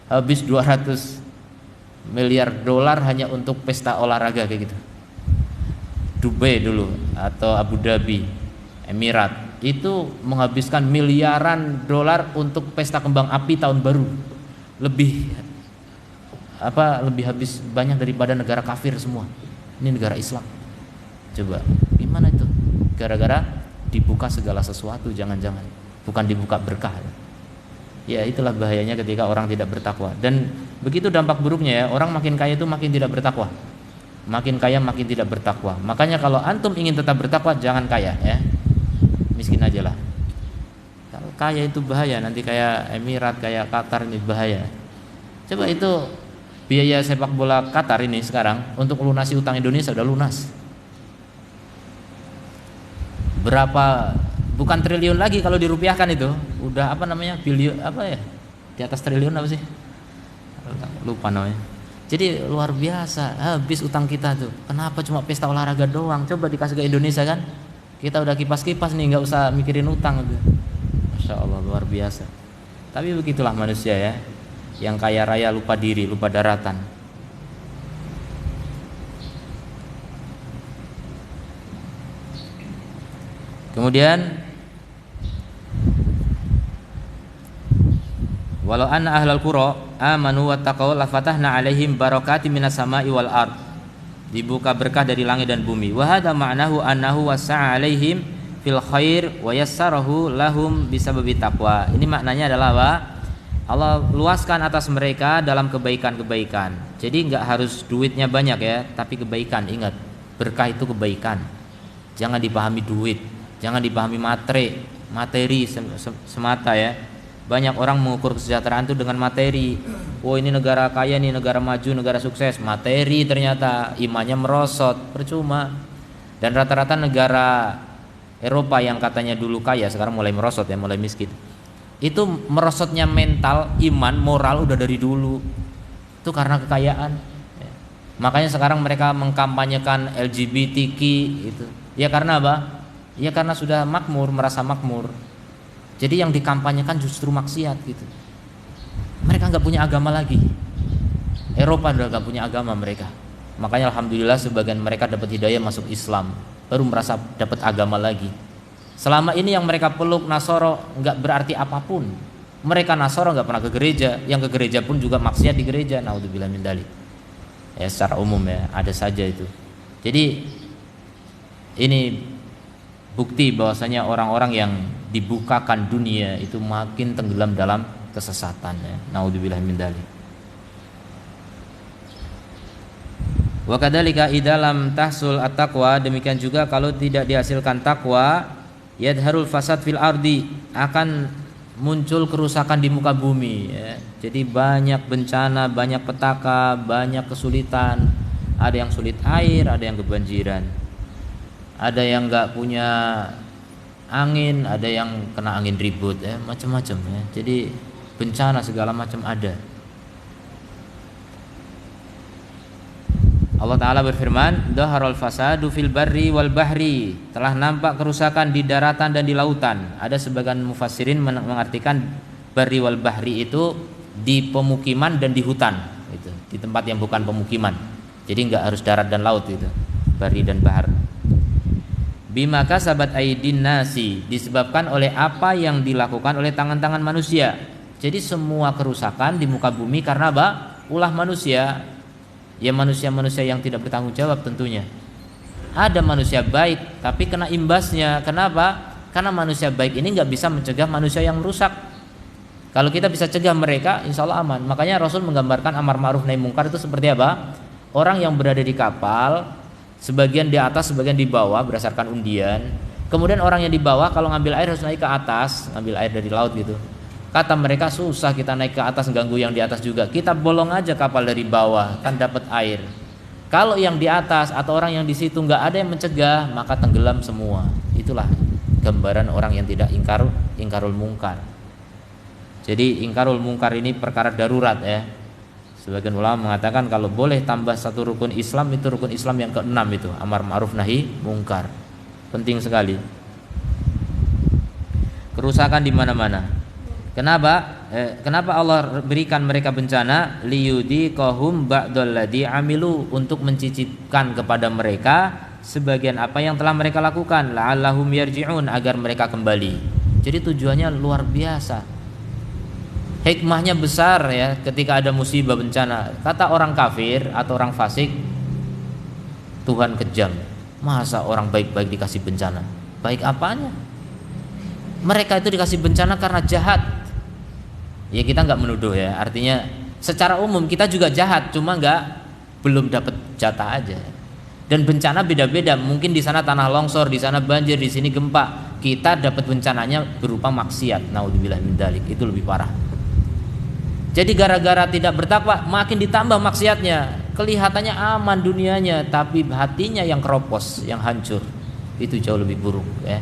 habis 200 miliar dolar hanya untuk pesta olahraga kayak gitu. Dubai dulu atau Abu Dhabi, Emirat itu menghabiskan miliaran dolar untuk pesta kembang api tahun baru. Lebih habis banyak daripada negara kafir semua. Ini negara Islam. Coba gimana itu? Gara-gara dibuka segala sesuatu, jangan-jangan bukan dibuka berkah. Ya itulah bahayanya ketika orang tidak bertakwa. Dan begitu dampak buruknya ya, orang makin kaya itu makin tidak bertakwa. Makin kaya makin tidak bertakwa. Makanya kalau antum ingin tetap bertakwa jangan kaya ya. Miskin aja lah. Kalau kaya itu bahaya, nanti kayak Emirat, kayak Qatar ini bahaya. Coba itu biaya sepak bola Qatar ini sekarang untuk lunasi utang Indonesia udah lunas. Berapa, bukan triliun lagi kalau dirupiahkan itu, udah bilion ya? Di atas triliun apa sih? Lupa namanya. Jadi luar biasa, habis utang kita tuh. Kenapa cuma pesta olahraga doang? Coba dikasih ke Indonesia kan? Kita udah kipas-kipas nih, nggak usah mikirin utang gitu. Masya Allah luar biasa. Tapi begitulah manusia ya, yang kaya raya lupa diri, lupa daratan. Kemudian walau anna ahlal qura amanu wattaqau lafatahna alaihim barakatim minas sama'i wal ard. Dibuka berkah dari langit dan bumi. Wa hadza ma'nahu annahu wasa'a alaihim fil khair wa yassarahu lahum bisababi taqwa. Ini maknanya adalah apa? Allah luaskan atas mereka dalam kebaikan-kebaikan. Jadi enggak harus duitnya banyak ya, tapi kebaikan. Ingat, berkah itu kebaikan. Jangan dipahami duit, jangan dipahami materi semata ya. Banyak orang mengukur kesejahteraan itu dengan materi. Oh ini negara kaya nih, negara maju, negara sukses. Materi ternyata imannya merosot, percuma. Dan rata-rata negara Eropa yang katanya dulu kaya sekarang mulai merosot ya, mulai miskin. Itu merosotnya mental, iman, moral udah dari dulu. Itu karena kekayaan. Makanya sekarang mereka mengkampanyekan LGBTQ itu. Ya karena apa? Ya karena sudah makmur, merasa makmur. Jadi yang dikampanyekan justru maksiat gitu. Mereka nggak punya agama lagi. Eropa udah nggak punya agama mereka. Makanya alhamdulillah sebagian mereka dapat hidayah masuk Islam, baru merasa dapat agama lagi. Selama ini yang mereka peluk Nasoro nggak berarti apapun. Mereka Nasoro nggak pernah ke gereja, yang ke gereja pun juga maksiat di gereja. Naudzubillah min dzalik. Ya secara umum ya ada saja itu. Jadi ini bukti bahwasanya orang-orang yang dibukakan dunia itu makin tenggelam dalam kesesatan ya. Naudzubillah min dzalik. Wa kadzalika idalam tahsul at-taqwa, demikian juga kalau tidak dihasilkan takwa, yadharul fasad fil ardi, akan muncul kerusakan di muka bumi ya. Jadi banyak bencana, banyak petaka, banyak kesulitan. Ada yang sulit air, ada yang kebanjiran. ada yang nggak punya angin, ada yang kena angin ribut, ya macam-macam ya. Jadi bencana segala macam ada. Allah Ta'ala berfirman, Dhaharal fasadu fil barri wal bahri, telah nampak kerusakan di daratan dan di lautan. Ada sebagian mufassirin mengartikan barri wal bahri itu di pemukiman dan di hutan, itu di tempat yang bukan pemukiman. Jadi nggak harus darat dan laut itu, barri dan bahar. Bima kasabat aydin nasi, disebabkan oleh apa yang dilakukan oleh tangan-tangan manusia. Jadi semua kerusakan di muka bumi karena apa? Ulah manusia. Ya manusia-manusia yang tidak bertanggung jawab tentunya. Ada manusia baik tapi kena imbasnya. Kenapa? Karena manusia baik ini nggak bisa mencegah manusia yang rusak. Kalau kita bisa cegah mereka, insya Allah aman. Makanya Rasul menggambarkan amar ma'ruf nahi mungkar itu seperti apa? Orang yang berada di kapal, sebagian di atas, sebagian di bawah berdasarkan undian. Kemudian orang yang di bawah kalau ngambil air harus naik ke atas, ngambil air dari laut gitu. Kata mereka, susah kita naik ke atas, ganggu yang di atas juga. Kita bolong aja kapal dari bawah, kan dapat air. Kalau yang di atas atau orang yang di situ nggak ada yang mencegah, maka tenggelam semua. Itulah gambaran orang yang tidak ingkarul mungkar. Jadi ingkarul mungkar ini perkara darurat ya. Sebagian ulama mengatakan kalau boleh tambah satu rukun Islam, itu rukun Islam yang ke-6 itu, amar ma'ruf nahi mungkar. Penting sekali. Kerusakan di mana-mana. Kenapa Allah berikan mereka bencana? Liyudhiqahum ba'dalladzi amilu, untuk mencicipkan kepada mereka sebagian apa yang telah mereka lakukan, la'allahum yarji'un, agar mereka kembali. Jadi tujuannya luar biasa. Hikmahnya besar ya ketika ada musibah bencana. Kata orang kafir atau orang fasik, Tuhan kejam. Masa orang baik-baik dikasih bencana? Baik apanya? Mereka itu dikasih bencana karena jahat. Ya kita nggak menuduh ya, artinya secara umum kita juga jahat, cuma belum dapat jatah aja. Dan bencana beda-beda, mungkin di sana tanah longsor, di sana banjir, di sini gempa. Kita dapat bencananya berupa maksiat, naudzubillah min dzalik, itu lebih parah. Jadi gara-gara tidak bertakwa makin ditambah maksiatnya. Kelihatannya aman dunianya, tapi hatinya yang keropos, yang hancur. Itu jauh lebih buruk ya.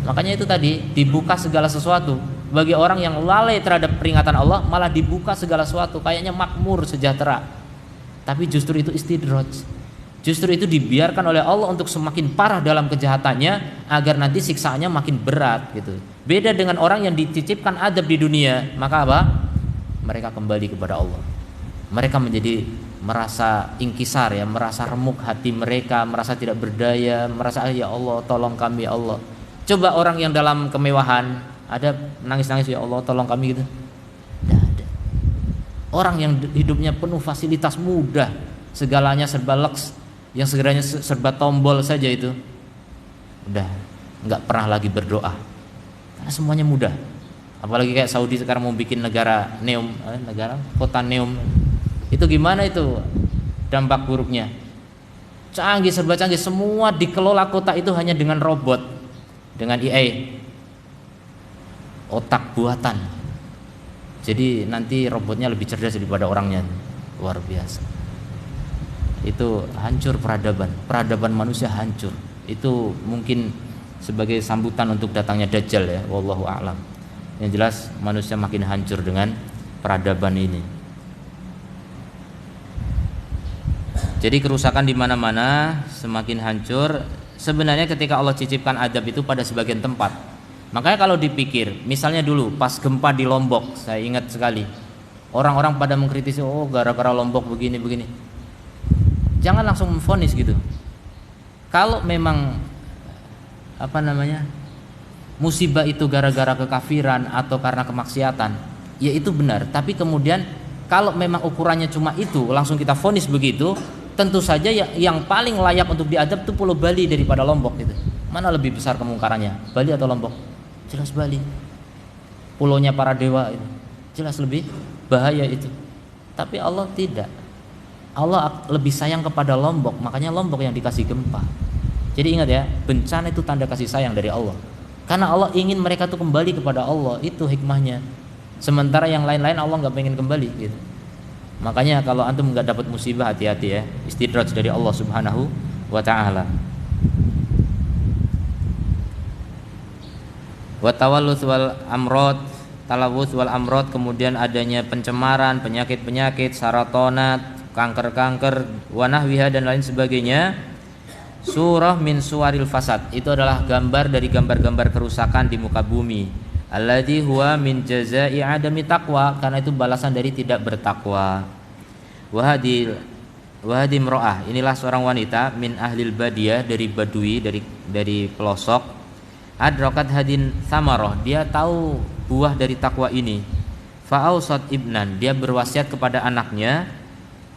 Makanya itu tadi dibuka segala sesuatu. Bagi orang yang lalai terhadap peringatan Allah, malah dibuka segala sesuatu, kayaknya makmur, sejahtera. Tapi justru itu istidraj. Justru itu dibiarkan oleh Allah untuk semakin parah dalam kejahatannya, agar nanti siksaannya makin berat gitu. Beda dengan orang yang dititipkan adab di dunia, maka apa? Mereka kembali kepada Allah. Mereka menjadi merasa ingkisar ya, merasa remuk hati mereka, merasa tidak berdaya, merasa ya Allah tolong kami ya Allah. Coba orang yang dalam kemewahan ada nangis-nangis ya Allah tolong kami gitu. Tidak ada. Orang yang hidupnya penuh fasilitas mudah, segalanya serba leks, yang segeranya serba tombol saja itu, udah nggak pernah lagi berdoa karena semuanya mudah. Apalagi kayak Saudi sekarang mau bikin negara neum, kota neum. Itu gimana itu dampak buruknya? Canggih, serba canggih, semua dikelola kota itu hanya dengan robot, dengan AI, otak buatan. Jadi nanti robotnya lebih cerdas daripada orangnya. Luar biasa. Itu hancur peradaban manusia hancur. Itu mungkin sebagai sambutan untuk datangnya Dajjal ya, wallahu a'lam. Yang jelas manusia makin hancur dengan peradaban ini. Jadi kerusakan di mana-mana semakin hancur. Sebenarnya ketika Allah cicipkan adab itu pada sebagian tempat. Makanya kalau dipikir, misalnya dulu pas gempa di Lombok, saya ingat sekali, orang-orang pada mengkritisi, oh gara-gara Lombok begini-begini. Jangan langsung memvonis gitu. Kalau memang musibah itu gara-gara kekafiran atau karena kemaksiatan, ya itu benar. Tapi kemudian kalau memang ukurannya cuma itu, langsung kita vonis begitu, tentu saja yang paling layak untuk diadab itu Pulau Bali daripada Lombok gitu. Mana lebih besar kemungkarannya, Bali atau Lombok? Jelas Bali. Pulaunya para dewa itu jelas lebih bahaya itu. Tapi Allah tidak. Allah lebih sayang kepada Lombok, makanya Lombok yang dikasih gempa. Jadi ingat ya, bencana itu tanda kasih sayang dari Allah. Karena Allah ingin mereka tuh kembali kepada Allah, itu hikmahnya. Sementara yang lain-lain Allah nggak pengen kembali gitu. Makanya kalau antum nggak dapat musibah, hati-hati ya, istidraj dari Allah Subhanahu wa ta'ala. Wa tawallus wal amrad, talawus wal amrad, kemudian adanya pencemaran, penyakit-penyakit, saratonat, kanker-kanker, wa nahwiha dan lain sebagainya. Surah min suwaril fasad, itu adalah gambar dari gambar-gambar kerusakan di muka bumi. Alladzi huwa min jazaa'i adami taqwa, karena itu balasan dari tidak bertakwa. Wa hadi imra'ah, inilah seorang wanita min ahlil badiyah, dari badui, dari pelosok. Adrakat hadin samarah, dia tahu buah dari takwa ini. Fa'ausat ibnan, dia berwasiat kepada anaknya,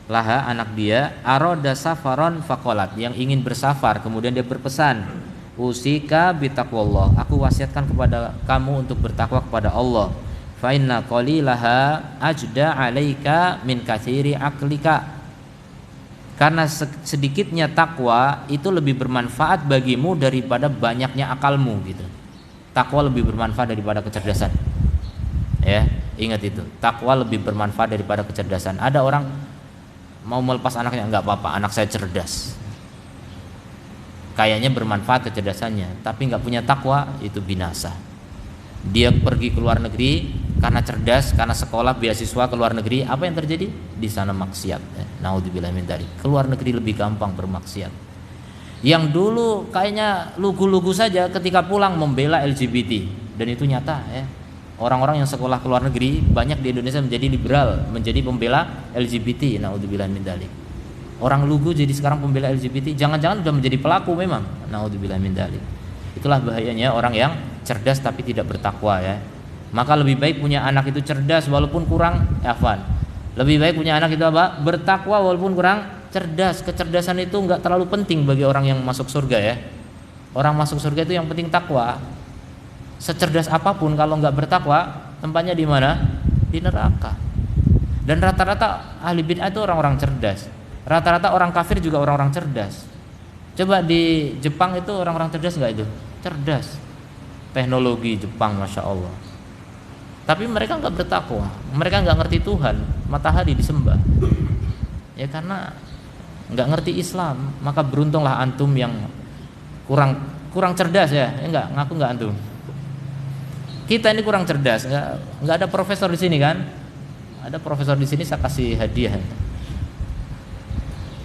laha, anak dia, aroda safaron faqalat, yang ingin bersafar, kemudian dia berpesan, usika bitaqwallah, aku wasiatkan kepada kamu untuk bertakwa kepada Allah. Fa inna qalilaha ajda 'alaika min katsiri aklika, karena sedikitnya takwa itu lebih bermanfaat bagimu daripada banyaknya akalmu gitu. Takwa lebih bermanfaat daripada kecerdasan. Ya, ingat itu. Takwa lebih bermanfaat daripada kecerdasan. Ada orang mau melepas anaknya, enggak apa-apa, anak saya cerdas. Kayaknya bermanfaat kecerdasannya, tapi enggak punya takwa, itu binasa. Dia pergi ke luar negeri karena cerdas, karena sekolah beasiswa ke luar negeri, apa yang terjadi? Di sana maksiat. Naudzubillah min dzalik. Ke luar negeri lebih gampang bermaksiat. Yang dulu kayaknya lugu-lugu saja, ketika pulang membela LGBT, dan itu nyata ya. Orang-orang yang sekolah ke luar negeri banyak di Indonesia menjadi liberal, menjadi pembela LGBT. Naudzubillah min dzalik. Orang lugu jadi sekarang pembela LGBT, jangan-jangan sudah menjadi pelaku memang. Naudzubillah min dzalik. Itulah bahayanya orang yang cerdas tapi tidak bertakwa ya. Maka lebih baik punya anak itu cerdas walaupun kurang afan. Lebih baik punya anak itu apa? Bertakwa walaupun kurang cerdas. Kecerdasan itu enggak terlalu penting bagi orang yang masuk surga ya. Orang masuk surga itu yang penting takwa. Secerdas apapun kalau enggak bertakwa, tempatnya di mana? Di neraka. Dan rata-rata ahli bid'ah itu orang-orang cerdas. Rata-rata orang kafir juga orang-orang cerdas. Coba di Jepang itu orang-orang cerdas enggak itu? Cerdas. Teknologi Jepang, masya Allah. Tapi mereka enggak bertakwa. Mereka enggak ngerti Tuhan. Matahari disembah. Ya karena enggak ngerti Islam. Maka beruntunglah antum yang kurang cerdas ya. Enggak, ngaku enggak antum. Kita ini kurang cerdas, nggak ada profesor di sini kan? Ada profesor di sini saya kasih hadiah.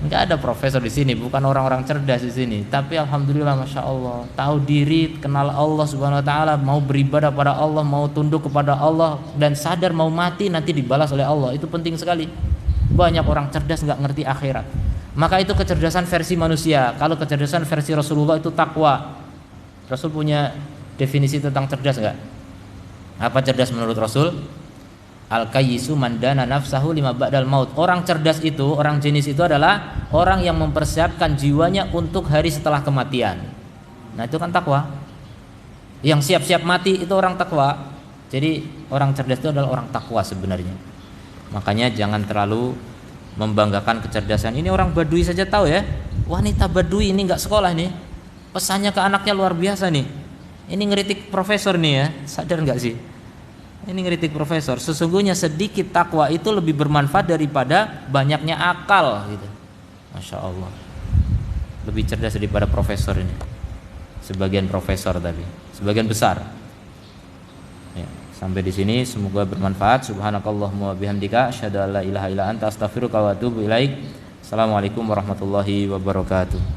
Nggak ada profesor di sini, bukan orang-orang cerdas di sini. Tapi alhamdulillah, masya Allah, tahu diri, kenal Allah Subhanahu Wa Taala, mau beribadah pada Allah, mau tunduk kepada Allah, dan sadar mau mati nanti dibalas oleh Allah. Itu penting sekali. Banyak orang cerdas nggak ngerti akhirat. Maka itu kecerdasan versi manusia. Kalau kecerdasan versi Rasulullah itu takwa. Rasul punya definisi tentang cerdas nggak? Apa cerdas menurut Rasul? Al-kayyisu man dana nafsahu lima ba'dal maut. Orang cerdas itu, orang jenis itu adalah orang yang mempersiapkan jiwanya untuk hari setelah kematian. Nah, itu kan takwa. Yang siap-siap mati itu orang takwa. Jadi orang cerdas itu adalah orang takwa sebenarnya. Makanya jangan terlalu membanggakan kecerdasan. Ini orang Badui saja tahu ya. Wanita Badui ini enggak sekolah nih. Pesannya ke anaknya luar biasa nih. Ini ngeritik profesor nih ya, sadar nggak sih? Ini ngeritik profesor. Sesungguhnya sedikit takwa itu lebih bermanfaat daripada banyaknya akal gitu. Masya Allah. Lebih cerdas daripada profesor ini. Sebagian profesor tapi, sebagian besar. Ya, sampai di sini semoga bermanfaat. Subhanakallahumma wa bihamdika asyhadu an la ilaha illa anta astaghfiruka wa atubu ilaik. Assalamualaikum warahmatullahi wabarakatuh.